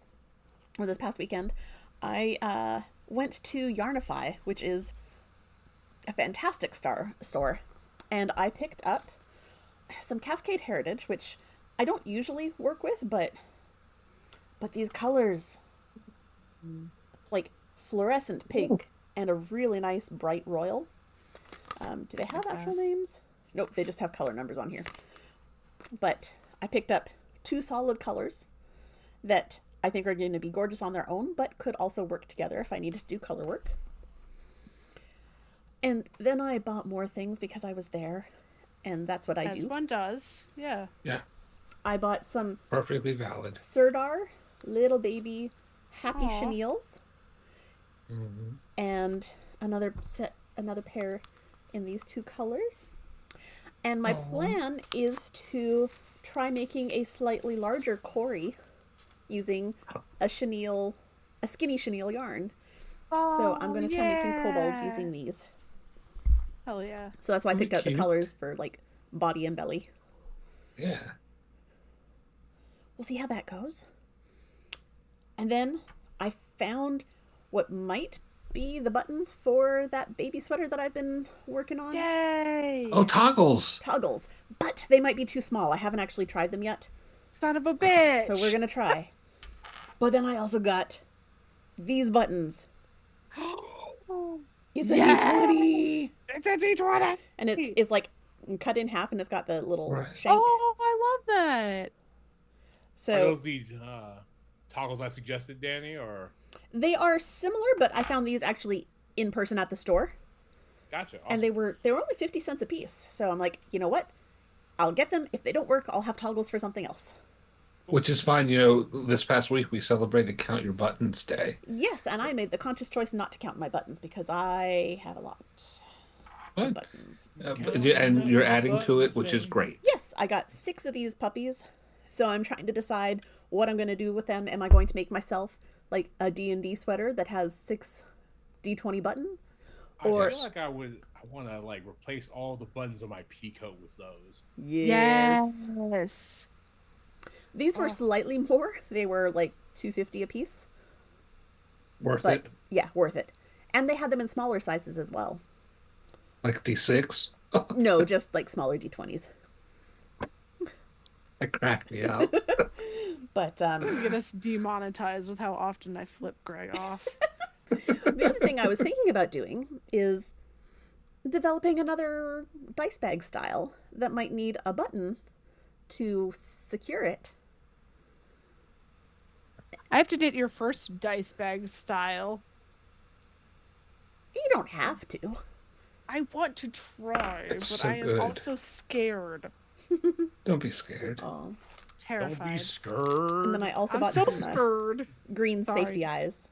or this past weekend, I went to Yarnify, which is a fantastic store, and I picked up some Cascade Heritage, which I don't usually work with, but these colors, like fluorescent pink and a really nice bright royal. Do they have actual names? Nope, they just have color numbers on here. But I picked up 2 solid colors that I think are going to be gorgeous on their own, but could also work together if I needed to do color work. And then I bought more things because I was there, and that's what I As do. one does. Yeah. Yeah, I bought some perfectly valid. Sirdar little baby happy Aw. chenilles, Mhm. and another pair in these 2 colors. And my plan is to try making a slightly larger Cory using a skinny chenille yarn. So I'm going to try making kobolds using these. Hell yeah. So that's why I picked out the Cute. colors for like body and belly. Yeah. We'll see how that goes. And then I found what might be the buttons for that baby sweater that I've been working on. Yay! Oh, toggles. Toggles. But they might be too small. I haven't actually tried them yet. Son of a bitch! So we're going to try. But then I also got these buttons. It's a D20. It's a D20! And it's like cut in half and it's got the little Right. shank. Oh, I love that! Are So those the toggles I suggested, Danny, or they are similar, but I found these actually in person at the store. gotcha? Awesome. And they were only 50 cents a piece. So I'm like, you know what? I'll get them. If they don't work, I'll have toggles for something else. Which is fine. You know, this past week we celebrated Count Your Buttons Day. Yes, and I made the conscious choice not to count my buttons because I have a lot What? of buttons. And you're adding to it, which is great. Yes, I got 6 of these puppies. So I'm trying to decide what I'm going to do with them. Am I going to make myself like a D&D sweater that has 6 D20 buttons? I Or feel like I want to like replace all the buttons on my peacoat with those. yes. Yes. These were slightly more. They were like $2.50 a piece. Worth But it. yeah, worth it. And they had them in smaller sizes as well. Like D6. No, just like smaller D20s. That cracked me up. But You get us demonetized with how often I flip Greg off. the other thing I was thinking about doing is developing another dice bag style that might need a button to secure it. I have to knit your first dice bag style. You don't have to. I want to try, It's but so I am good. also scared. Don't be scared. Oh. Terrified. Don't be scared. And then I also I'm bought so some scared. green Sorry. safety eyes.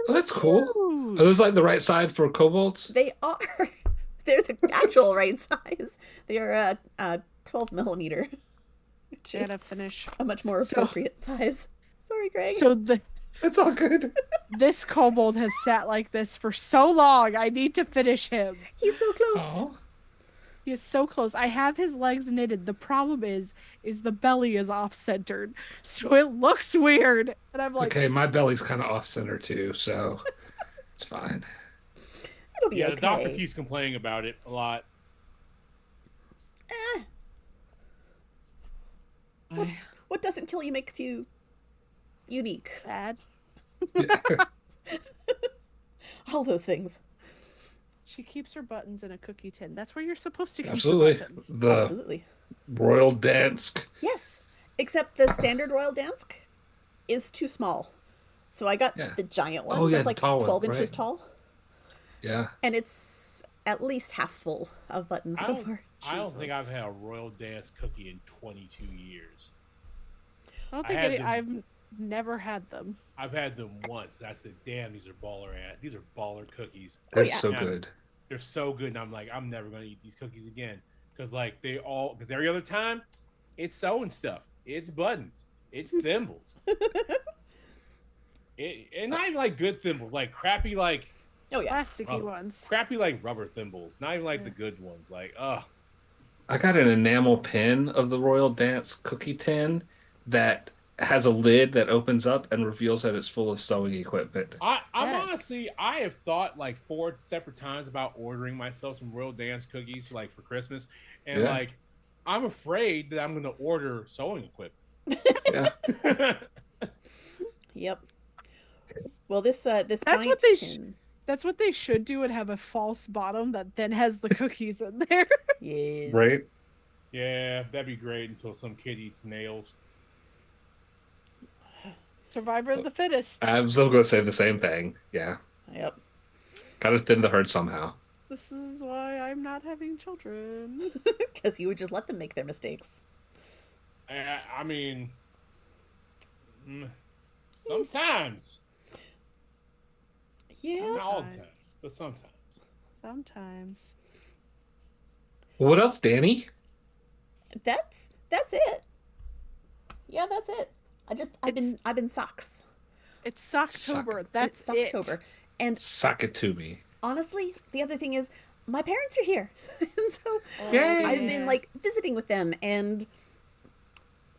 Oh, that's cool. Ooh. Are those like the right side for kobolds? They are. They're the actual right size. They are a 12 millimeter, which is Gotta finish. a much more So- appropriate size. Sorry, Greg. So It's all good. this kobold has sat like this for so long. I need to finish him. He's so close. Oh. He is so close. I have his legs knitted. The problem is the belly is off centered, so it looks weird. And I'm It's like, okay. My belly's kind of off center too, so it's fine. It'll be Yeah, okay. the doctor keeps complaining about it a lot. Eh, what doesn't kill you makes you unique. sad. All those things. She keeps her buttons in a cookie tin. That's where you're supposed to keep Absolutely. your buttons. The Absolutely. Royal Dansk. Yes. Except the standard Royal Dansk is too small. So I got Yeah. the giant one Oh, yeah, that's the like tall one, 12 inches right. tall. Yeah. And it's at least half full of buttons I so don't, far. I don't think Jesus. I've had a Royal Dance cookie in 22 years. I don't I think had any, them- I've never had them. I've had them once. I said, "Damn, these are these are baller cookies. They're yeah. so Yeah. good. They're so good." And I'm like, I'm never gonna eat these cookies again because like because every other time, it's sewing stuff, it's buttons, it's thimbles. And not even like good thimbles, like crappy like Oh yeah. Plasticky Oh. ones. Crappy like rubber thimbles, not even like Yeah. the good ones. Like, ugh. I got an enamel pin of the Royal Dance cookie tin that has a lid that opens up and reveals that it's full of sewing equipment. I'm Yes. honestly, I have thought like 4 separate times about ordering myself some Royal Dance cookies like for Christmas, and Yeah. like I'm afraid that I'm going to order sewing Yeah. equipment. Yep. Well, this That's giant what they tin. That's what they should do, and have a false bottom that then has the cookies in there. Yes. Right? Yeah, that'd be great until some kid eats nails. Survivor of the fittest. I'm still going to say the same thing. Yeah. Yep. Got to thin the herd somehow. This is why I'm not having children. Because you would just let them make their mistakes. I mean, sometimes, Yeah. not all the time, Sometimes. but sometimes. Sometimes. What else, Danny? That's it. Yeah, that's it. I've been socks. It's Socktober. That's It's October. And Sock it to me. honestly, the other thing is my parents are here. And so Yay. I've been like visiting with them, and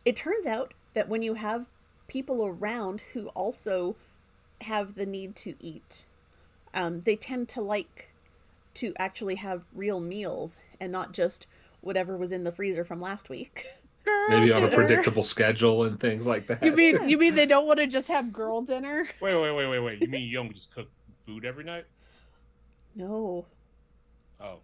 it turns out that when you have people around who also have the need to eat, they tend to like to actually have real meals and not just whatever was in the freezer from last week. Girl Maybe on a dinner. predictable schedule and things like that. You mean they don't want to just have girl dinner? Wait. You mean you don't just cook food every night? No. Oh,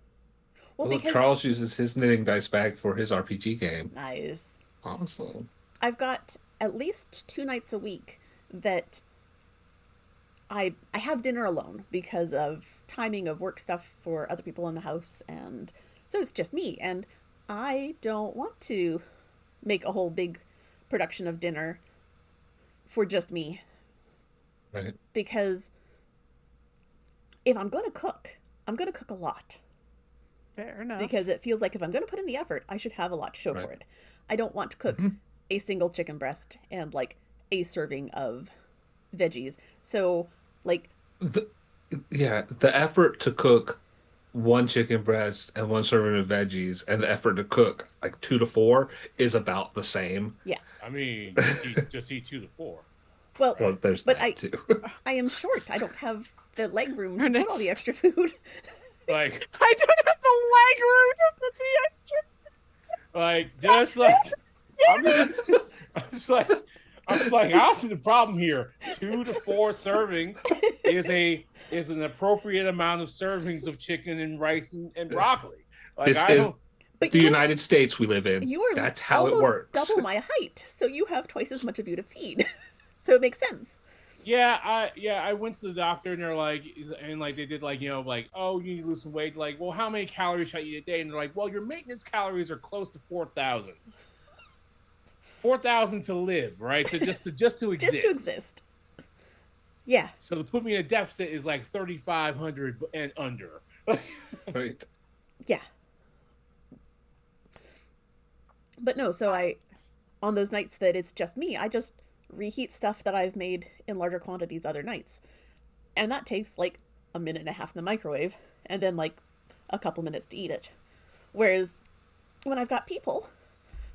Well, Look, because Charles uses his knitting dice bag for his RPG game. nice. Awesome. I've got at least 2 nights a week that I have dinner alone because of timing of work stuff for other people in the house, and so it's just me, and I don't want to make a whole big production of dinner for just me, Right. because if I'm going to cook, I'm going to cook a lot, Fair enough. because it feels like if I'm going to put in the effort, I should have a lot to show Right. for it. I don't want to cook a single chicken breast and like a serving of veggies. So like The effort to cook one chicken breast and one serving of veggies, and the effort to cook like 2 to 4 is about the same. yeah. I mean, just eat 2 to 4. Well, Well, there's But that too. I am short. I don't have the leg room to put all the Ernest. extra food. Like, I don't have the leg room to put the extra. just like I'm just like I see the problem here. 2 to 4 servings is an appropriate amount of servings of chicken and rice and broccoli. Like This I is don't. But the you United States we live in. you are That's how it almost works. double my height, so you have twice as much of you to feed. So it makes sense. Yeah, I went to the doctor and they're like, they did like, like, oh, you need to lose some weight. Like, well, how many calories should I eat a day? And they're like, well, your maintenance calories are close to 4,000. 4,000 to live, right? So just to exist. Just to exist. Yeah. So to put me in a deficit is like 3,500 and under. Right. Yeah. But no, so on those nights that it's just me, I just reheat stuff that I've made in larger quantities other nights. And that takes like a minute and a half in the microwave and then like a couple minutes to eat it. Whereas when I've got people,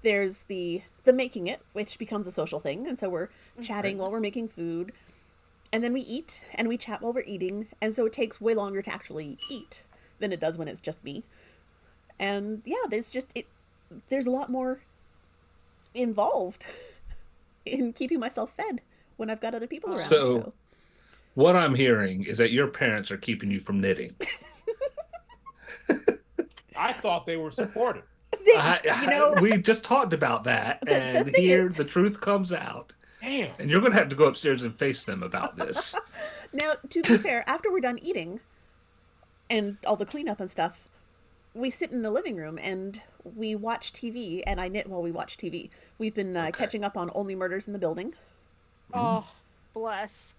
there's the making it, which becomes a social thing, and so we're chatting while we're making food, and then we eat and we chat while we're eating, and so it takes way longer to actually eat than it does when it's just me. And yeah, there's a lot more involved in keeping myself fed when I've got other people around. So- What I'm hearing is that your parents are keeping you from knitting. I thought they were supportive. We just talked about that, The and thing here is- the truth comes out. Damn. And you're going to have to go upstairs and face them about this. Now, to be fair, after we're done eating and all the cleanup and stuff, we sit in the living room and we watch TV, and I knit while we watch TV. We've been catching up on Only Murders in the Building. Oh, bless.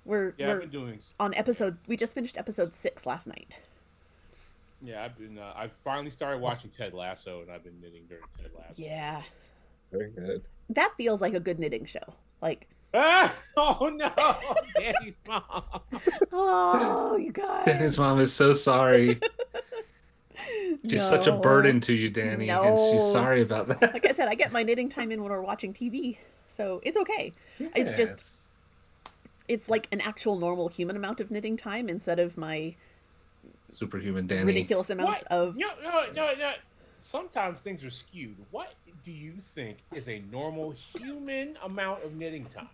Yeah, I've We're been doing. on we just finished episode 6 last night. Yeah, I've been. I finally started watching Ted Lasso, and I've been knitting during Ted Lasso. Yeah. Very good. That feels like a good knitting show. Like, Ah! Oh no, Danny's mom. Oh, you guys. Danny's mom is so sorry. She's such a No. burden to you, Danny, and she's No. sorry about that. Like I said, I get my knitting time in when we're watching TV, so it's okay. It's just Yes. it's like an actual normal human amount of knitting time instead of my Superhuman Danny. ridiculous amounts What? of. No. Sometimes things are skewed. What do you think is a normal human amount of knitting time?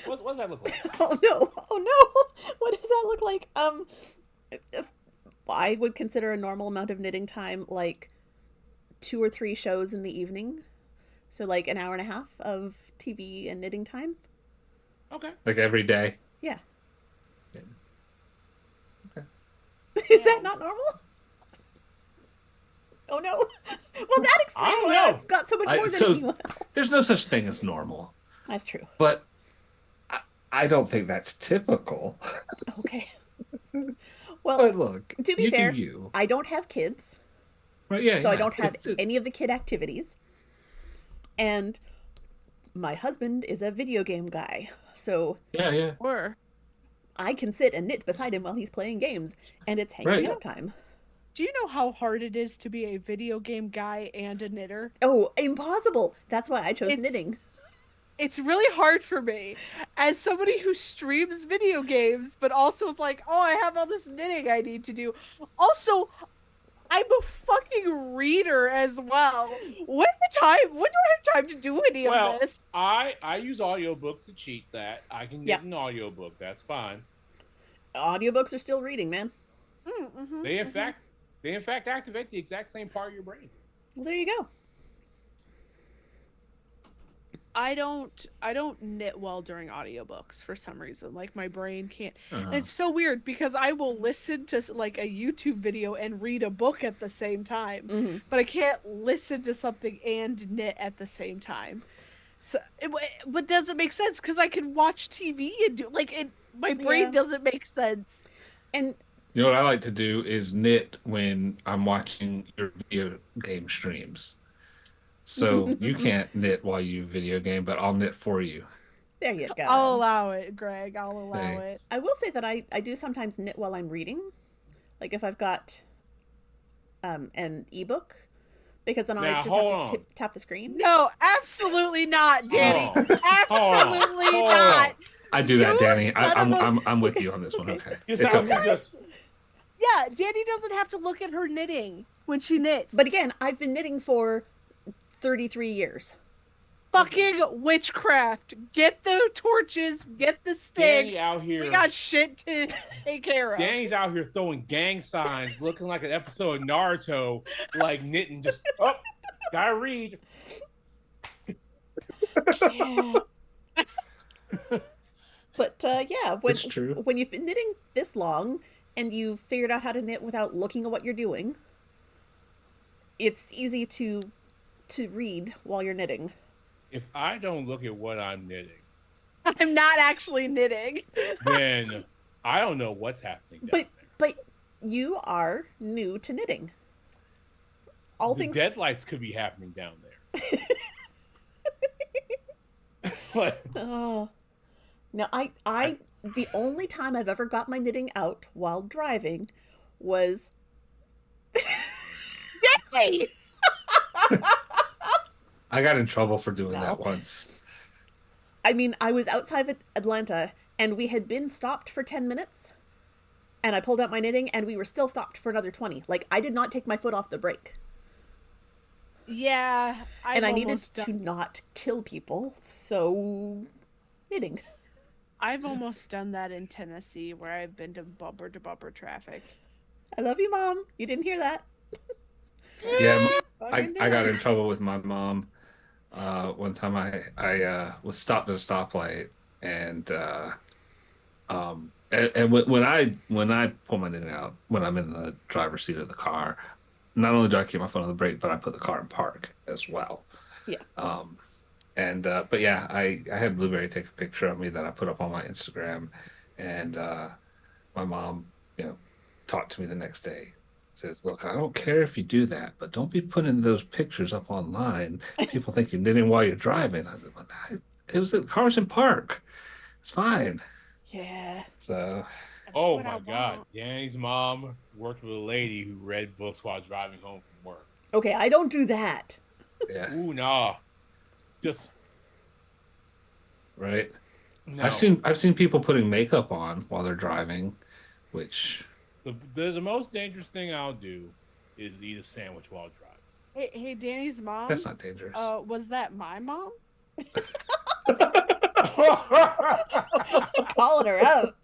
What does that look like? Oh no! Oh no! What does that look like? I would consider a normal amount of knitting time like 2 or 3 shows in the evening, so like an hour and a half of TV and knitting time. Okay. Like every day. Yeah. Yeah. Is that not normal? Oh no! Well, that explains don't why know. I've got so much more than so anyone else. there's no such thing as normal, That's true. but I don't think that's typical. Okay. Well, But look, to be you fair, do you. I don't have kids, Right? Yeah. so I yeah. don't have It's- any of the kid activities. And my husband is a video game guy, so Yeah. Or I can sit and knit beside him while he's playing games, and it's hanging Right. out time. do you know how hard it is to be a video game guy and a knitter? Oh, impossible! That's why I chose It's- knitting. It's really hard for me as somebody who streams video games, but also is like, oh, I have all this knitting I need to do. Also, I'm a fucking reader as well. When do I have time to do any Well, of this? I use audiobooks to cheat that. I can Yeah. get an audiobook. That's fine. Audiobooks are still reading, man. Mm-hmm, They in fact activate the exact same part of your brain. Well, there you go. I don't knit well during audiobooks for some reason. Like my brain can't. Uh-huh. It's so weird because I will listen to like a YouTube video and read a book at the same time, Hmm. but I can't listen to something and knit at the same time. So, but does it make sense? Because I can watch TV and do like it. My brain Yeah. doesn't make sense. And You know what I like to do is knit when I'm watching your video game streams. So you can't knit while you video game, but I'll knit for you. there you go. I'll allow it, Greg. I'll allow it. Thanks. I will say that I do sometimes knit while I'm reading, like if I've got an ebook, because then I Now, just hold have to on. tap the screen. No, absolutely not, Danny. Hold on. Absolutely Hold on. not. I do that, You Danny. son of I'm with you on this one. Okay, You it's sound okay. just Yeah, Danny doesn't have to look at her knitting when she knits. But again, I've been knitting for 33 years. fucking witchcraft. Get the torches, get the sticks. Danny out here. We got shit to take care of. Danny's out here throwing gang signs, looking like an episode of Naruto, like knitting. Just gotta read. But yeah, when It's true. when you've been knitting this long and you've figured out how to knit without looking at what you're doing, it's easy to read while you're knitting. If I don't look at what I'm knitting, I'm not actually knitting. then I don't know what's happening down But but you are new to knitting. All there. The things deadlights could be happening down there. But Oh. Now I the only time I've ever got my knitting out while driving was Yay! I got in trouble for doing No. that once. I mean, I was outside of Atlanta and we had been stopped for 10 minutes. And I pulled out my knitting and we were still stopped for another 20. Like I did not take my foot off the brake. Yeah, And I needed almost to not kill people, so knitting. I've almost done that in Tennessee, where I've been to bumper traffic. I love you, Mom. You didn't hear that. Yeah, I Fucking got did. in trouble with my mom. One time I was stopped at a stoplight and when I pull my knitting out when I'm in the driver's seat of the car, not only do I keep my foot on the brake, but I put the car in park as well. Yeah. But yeah, I had Blueberry take a picture of me that I put up on my Instagram, and my mom, talked to me the next day. Says, "Look, I don't care if you do that, but don't be putting those pictures up online. People think you're knitting while you're driving." I said, "Well, It was at Carson Park. It's fine. Yeah. So Oh What I my God. want. Danny's mom worked with a lady who read books while driving home from work. Okay, I don't do that. yeah, Ooh, nah. Just right. no. I've seen people putting makeup on while they're driving, which The most dangerous thing I'll do is eat a sandwich while driving. Hey, Danny's mom. that's not dangerous. Was that my mom? Calling her out.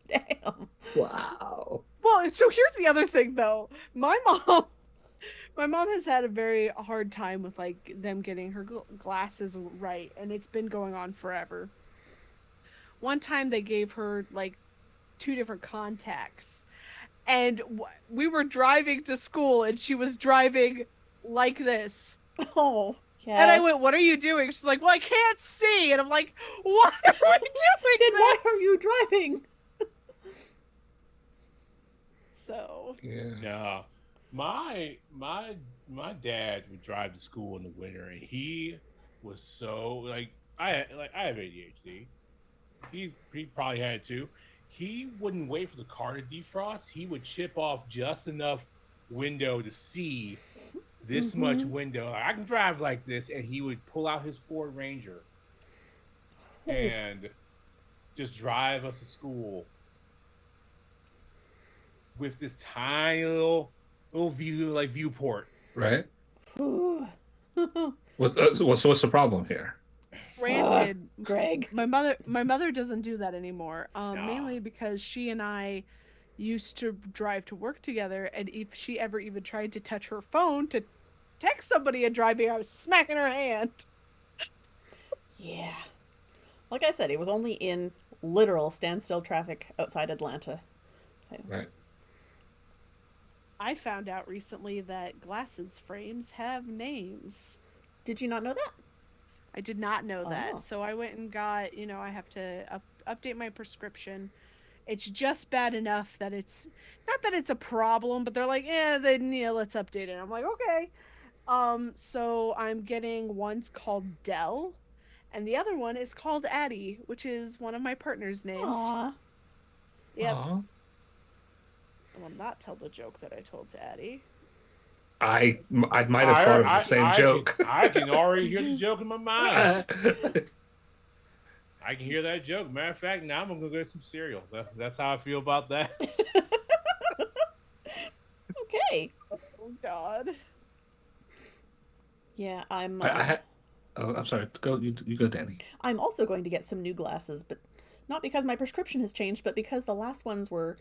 Damn. Wow. Well, so here's the other thing though. My mom has had a very hard time with like them getting her glasses right, and it's been going on forever. One time they gave her like 2 different contacts, and we were driving to school, and she was driving like this. Oh, yeah. And I went, "What are you doing?" She's like, "Well, I can't see." And I'm like, "Why are we doing Then why this?" are you driving? So Yeah. No, my dad would drive to school in the winter, and he was so like I have ADHD. He probably had it too. He wouldn't wait for the car to defrost. He would chip off just enough window to see this much window. I can drive like this, and he would pull out his Ford Ranger and just drive us to school with this tiny little viewport. Right. Ooh. What's the problem here? granted, Greg. my mother doesn't do that anymore. Mainly because she and I used to drive to work together, and if she ever even tried to touch her phone to text somebody and driving, I was smacking her hand. Yeah. Like I said, it was only in literal standstill traffic outside Atlanta. So, Right. I found out recently that glasses frames have names. did you not know that? I did not know Oh. that. So I went and got, I have to update my prescription. It's just bad enough that it's not that it's a problem, but they're like, then let's update it. I'm like, okay. So I'm getting one's called Dell, and the other one is called Addie, which is one of my partner's names. Aw. Yep. Aw. I will not tell the joke that I told to Addie. I might have thought of the same joke. I can already hear the joke in my mind. I can hear that joke. Matter of fact, now I'm gonna go get some cereal. That's how I feel about that. Okay. Oh God. Yeah, I'm I'm sorry. Go. You go, Danny. I'm also going to get some new glasses, but not because my prescription has changed, but because the last ones were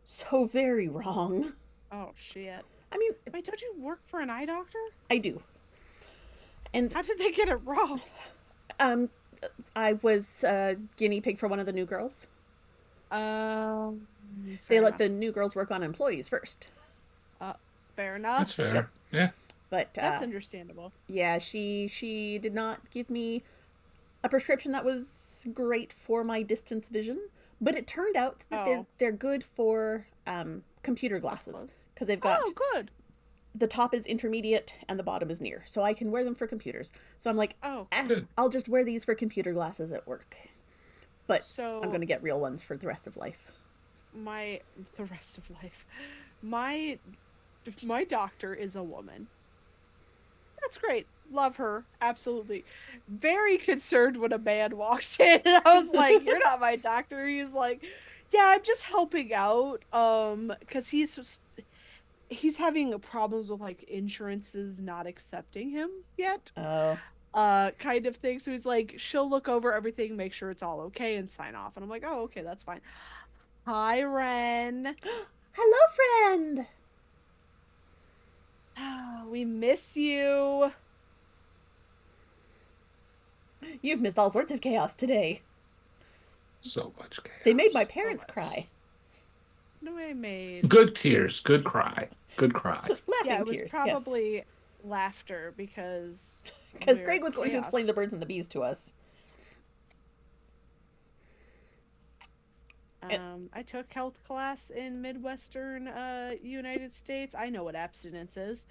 so very wrong. Oh shit. I mean, Wait, don't you work for an eye doctor? I do. And How did they get it wrong? I was a guinea pig for one of the new girls. Um, They fair let enough. the new girls work on employees first. Fair enough. That's fair. Yeah. But That's understandable. yeah, she did not give me a prescription that was great for my distance vision, but it turned out that Oh. they're good for computer glasses because they've got Oh, good. the top is intermediate and the bottom is near, so I can wear them for computers. So I'm like, Oh, Good. I'll just wear these for computer glasses at work. But so I'm gonna get real ones for the rest of life. the rest of life. My doctor is a woman. That's great. Love her. Absolutely. Very concerned when a man walks in. And I was like, "You're not my doctor." He's like, "Yeah, I'm just helping out." Because he's having problems with like insurances not accepting him yet. Oh, Kind of thing. So he's like, she'll look over everything, make sure it's all okay, and sign off. And I'm like, "Oh, okay, that's fine." Hi, Ren. hello, friend. We miss you. You've missed all sorts of chaos today. So much chaos. They made my parents cry. What do I made? Good tears. Good cry. Good cry. Laughing Yeah, it was tears. probably laughter because Because we're Greg was going to chaos. explain the birds and the bees to us. I took health class in Midwestern United States. I know what abstinence is.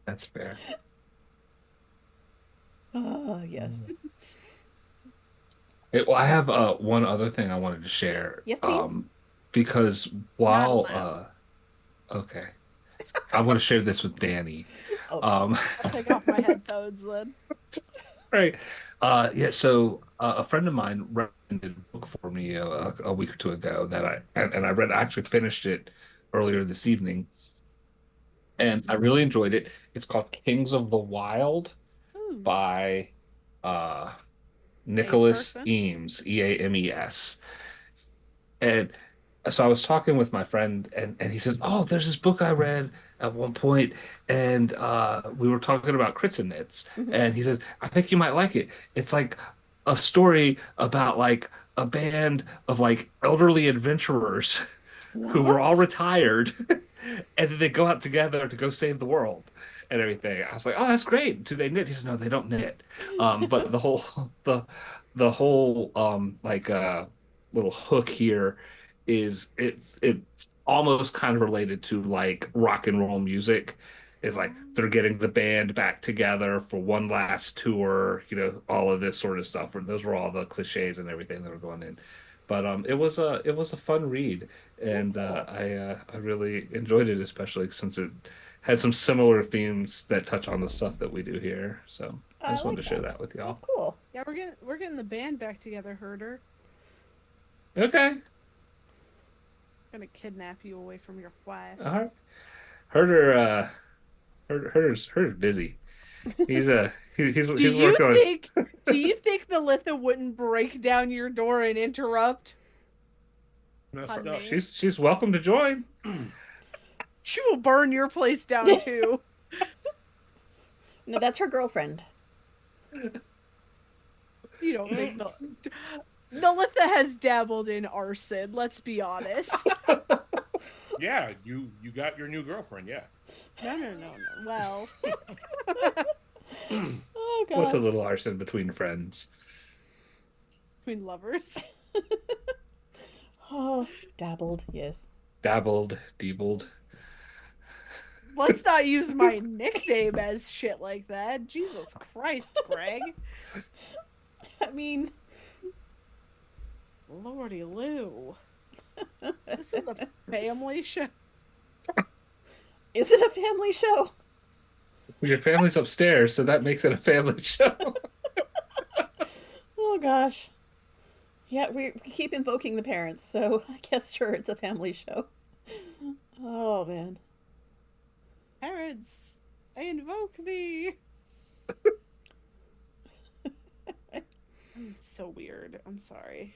That's fair. Oh, yes. Well, I have one other thing I wanted to share. Yes, please. Because Not while allowed. okay, I'm going to share this with Danny. Okay. I'll take off my headphones then. Right. Yeah. So a friend of mine recommended a book for me a week or two ago that and I read. I actually finished it earlier this evening, and I really enjoyed it. It's called Kings of the Wild Ooh, by uh, a Nicholas person. Eames, Eames. And so I was talking with my friend, and he says, "Oh, there's this book I read at one point, and we were talking about crits and knits, Mhm. and he said, I think you might like it. It's like a story about like a band of like elderly adventurers who were all What? retired, and then they go out together to go save the world." And everything. I was like, "Oh, that's great. Do they knit?" He said, "No, they don't knit." But the whole like little hook here is it's almost kind of related to like rock and roll music. It's like they're getting the band back together for one last tour, all of this sort of stuff. Those were all the cliches and everything that were going in. But it was a fun read, Oh, and cool. I really enjoyed it, especially since it had some similar themes that touch on the stuff that we do here. So I I just wanted like to share that. that with That's y'all. cool. Yeah, we're getting the band back together, Herder. Okay, Gonna kidnap you away from your wife. all right. Herder, Herder's busy. He's working on. Do you think Melitha wouldn't break down your door and interrupt? No, no. Honey. She's welcome to join. She will burn your place down too. No, that's her girlfriend. You don't think Melitha has dabbled in arson, let's be honest. Yeah, you got your new girlfriend. Yeah. No. Well, Oh, What's a gosh. little arson between friends? between lovers. Oh, dabbled, yes. Dabbled, deebled. Let's not use my nickname as shit like that. Jesus Christ, Greg. I mean, Lordy Lou. This is a family show. is it a family show? Well, your family's upstairs, so that makes it a family show. Oh, gosh. Yeah, we keep invoking the parents, so I guess sure it's a family show. Oh, man. Parents, I invoke thee. I'm so weird. I'm sorry.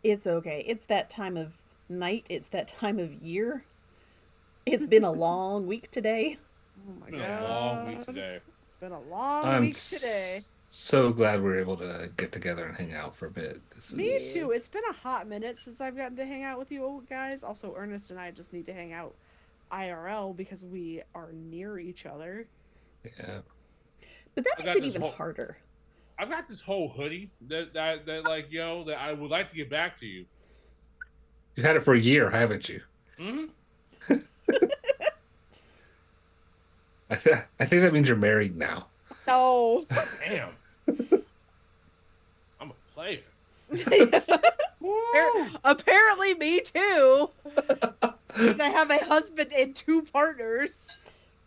It's okay. It's that time of night. It's that time of year. It's been a long week today. Oh my It's been god. a long week today. It's been a long I'm week today. so glad we're able to get together and hang out for a bit. Me Yes. too. It's been a hot minute since I've gotten to hang out with you old guys. Also, Ernest and I just need to hang out IRL because we are near each other. Yeah. But that I makes got it this even whole- harder. I've got this whole hoodie that like that I would like to get back to you. You've had it for a year, haven't you? Hmm. I think that means you're married now. No. Damn. I'm a player. Apparently, me too. 'Cause I have a husband and two partners.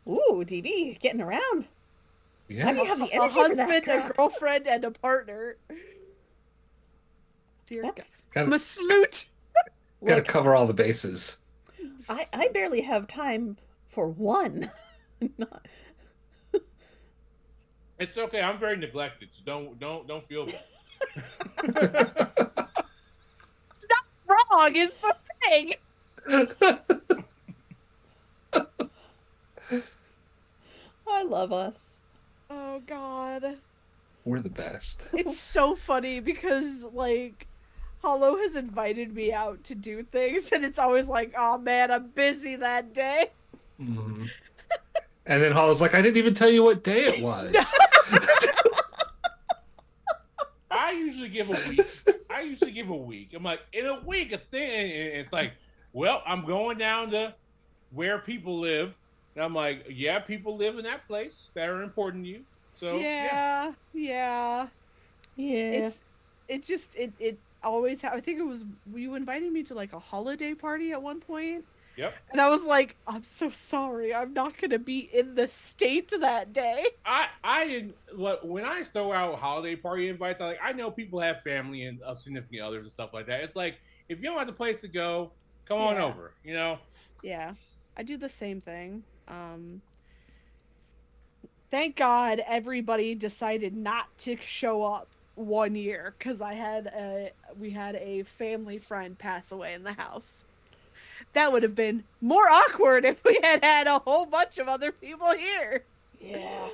Ooh, DV, getting around. How do Yeah. you have the A energy for that husband, a crap? girlfriend, and a partner. Dear God. That's I'm Gotta, a sloot. gotta look. cover all the bases. I barely have time for one. Not- It's okay. I'm very neglected, so don't feel bad. It's not wrong, is the thing. I love us. Oh God. We're the best. It's so funny because like Hollow has invited me out to do things and it's always like, oh man, I'm busy that day. Mhm. And then Hall was like, I didn't even tell you what day it was. I usually give a week. I'm like, in a week, a thing. And it's like, well, I'm going down to where people live. And I'm like, yeah, people live in that place that are important to you. So yeah. Yeah. It always I think it was you invited me to like a holiday party at one point, Yep. and I was like, I'm so sorry, I'm not gonna be in the state that day. I didn't when I throw out holiday party invites. I know people have family and significant others and stuff like that. It's like if you don't have the place to go, come on Yeah. over. You know. Yeah, I do the same thing. Thank God everybody decided not to show up one year because we had a family friend pass away in the house. That would have been more awkward if we had had a whole bunch of other people here. Yeah.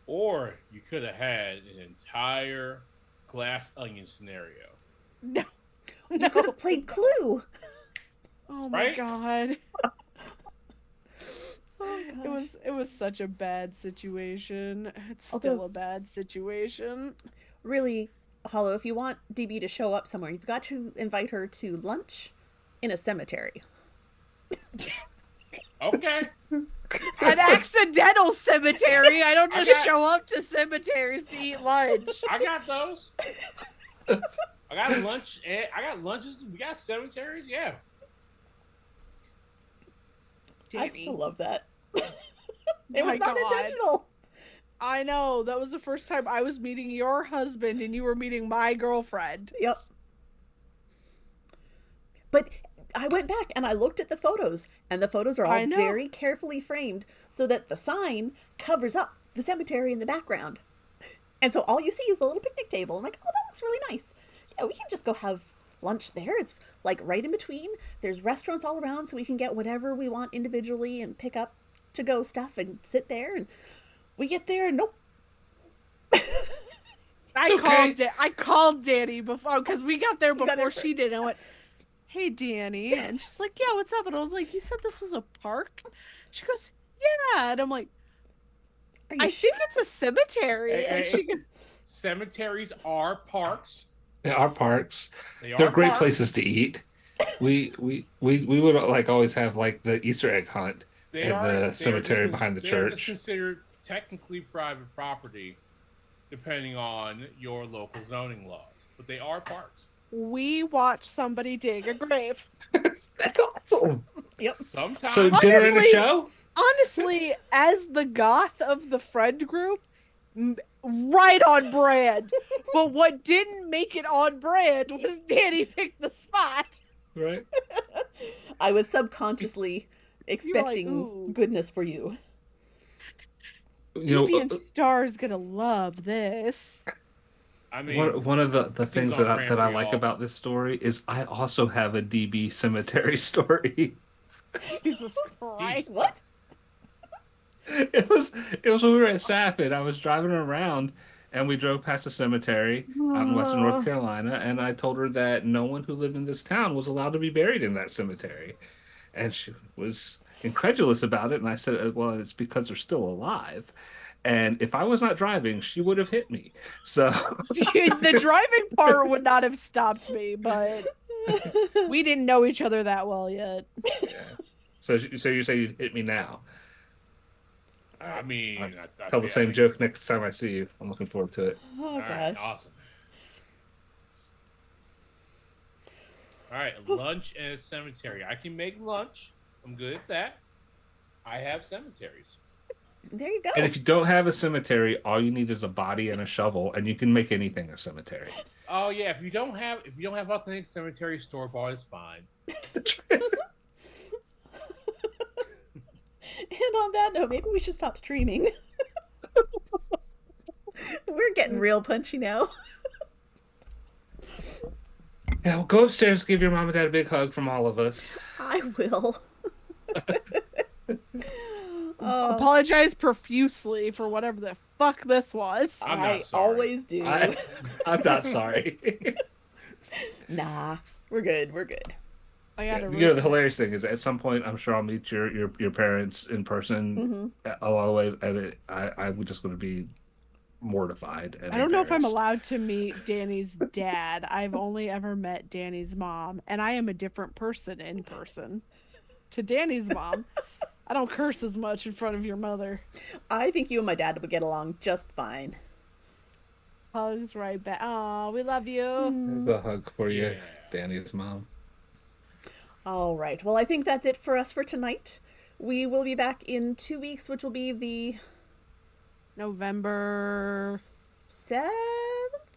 Or you could have had an entire glass onion scenario. No, You could have played Clue. Oh my Right? God. Oh, It was such a bad situation. It's Although- still a bad situation. Really, Hollow, if you want DB to show up somewhere, you've got to invite her to lunch in a cemetery. Okay. An accidental cemetery. I don't I just got- show up to cemeteries to eat lunch. I got those. I got lunch. I got lunches. We got cemeteries. Yeah. I Danny. still love that. It was My not God. intentional. I know. That was the first time I was meeting your husband and you were meeting my girlfriend. Yep. But I went back and I looked at the photos, and the photos are I all know. very carefully framed so that the sign covers up the cemetery in the background. And so all you see is the little picnic table. I'm like, oh, that looks really nice. Yeah, we can just go have lunch there. It's like right in between. There's restaurants all around, so we can get whatever we want individually and pick up to go stuff and sit there. And we get there, and nope. I called Danny before because we got there got there before she first. did. I went, "Hey, Danny," and she's like, "Yeah, what's up?" And I was like, "You said this was a park?" She goes, "Yeah," and I'm like, Are you "I sure? think it's a cemetery." Hey, And hey. she goes, Cemeteries are parks. Yeah, our parks. They They're are great parks. places to eat. We would like always have like the Easter egg hunt They in are the cemetery behind the they're just church. considered technically private property, depending on your local zoning laws. But they are parks. "We watched somebody dig a grave." That's awesome. Yep. Sometimes So dinner and a Honestly- show? Honestly, as the goth of the friend group, right on brand. But what didn't make it on brand was Danny picked the spot. Right. I was subconsciously You were like, expecting "Ooh." goodness for you. You DP and know, Star's gonna love this. I mean, one of the seems things on that brand that I for like y'all. about this story is I also have a DB cemetery story. Jesus Christ. What? It was when we were at Safford. I was driving around and we drove past a cemetery out in western North Carolina, and I told her that no one who lived in this town was allowed to be buried in that cemetery. And she was incredulous about it, and I said, well, it's because they're still alive. And if I was not driving, she would have hit me. So The driving part would not have stopped me, but we didn't know each other that well yet. so you say you'd hit me now. I mean, I Tell the same joke next time I see you. I'm looking forward to it. Oh, All right, gosh. awesome. All right, lunch and a cemetery. I can make lunch. I'm good at that. I have cemeteries. There you go. And if you don't have a cemetery, all you need is a body and a shovel, and you can make anything a cemetery. Oh yeah, if you don't have authentic cemetery, store bought is fine. And on that note, maybe we should stop streaming. We're getting real punchy now. Yeah, well, go upstairs, give your mom and dad a big hug from all of us. I will. Oh, Apologize profusely for whatever the fuck this was. I'm not I sorry. always do. I'm not sorry. Nah, we're good. We're good. I gotta You know, the hilarious thing is, at some point, I'm sure I'll meet your parents in person along the way, and I'm just going to be mortified. And I don't know if I'm embarrassed. allowed to meet Danny's dad. I've only ever met Danny's mom, and I am a different person in person to Danny's mom. I don't curse as much in front of your mother. I think you and my dad would get along just fine. Hugs right back. Aw, we love you. There's a hug for you, Yeah. Danny's mom. All right. Well, I think that's it for us for tonight. We will be back in 2 weeks, which will be the November. 7th,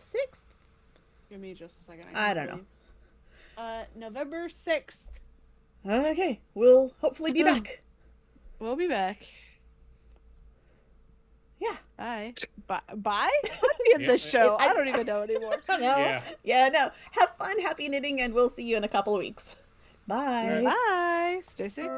6th. Give me just a second. I don't know. November 6th. Okay. We'll hopefully be back. We'll be back. Yeah. Bye. Bye? That's the end of the show. I don't even know anymore. No. Yeah. Yeah, no. Have fun, happy knitting, and we'll see you in a couple of weeks. Bye. Bye. Stay safe.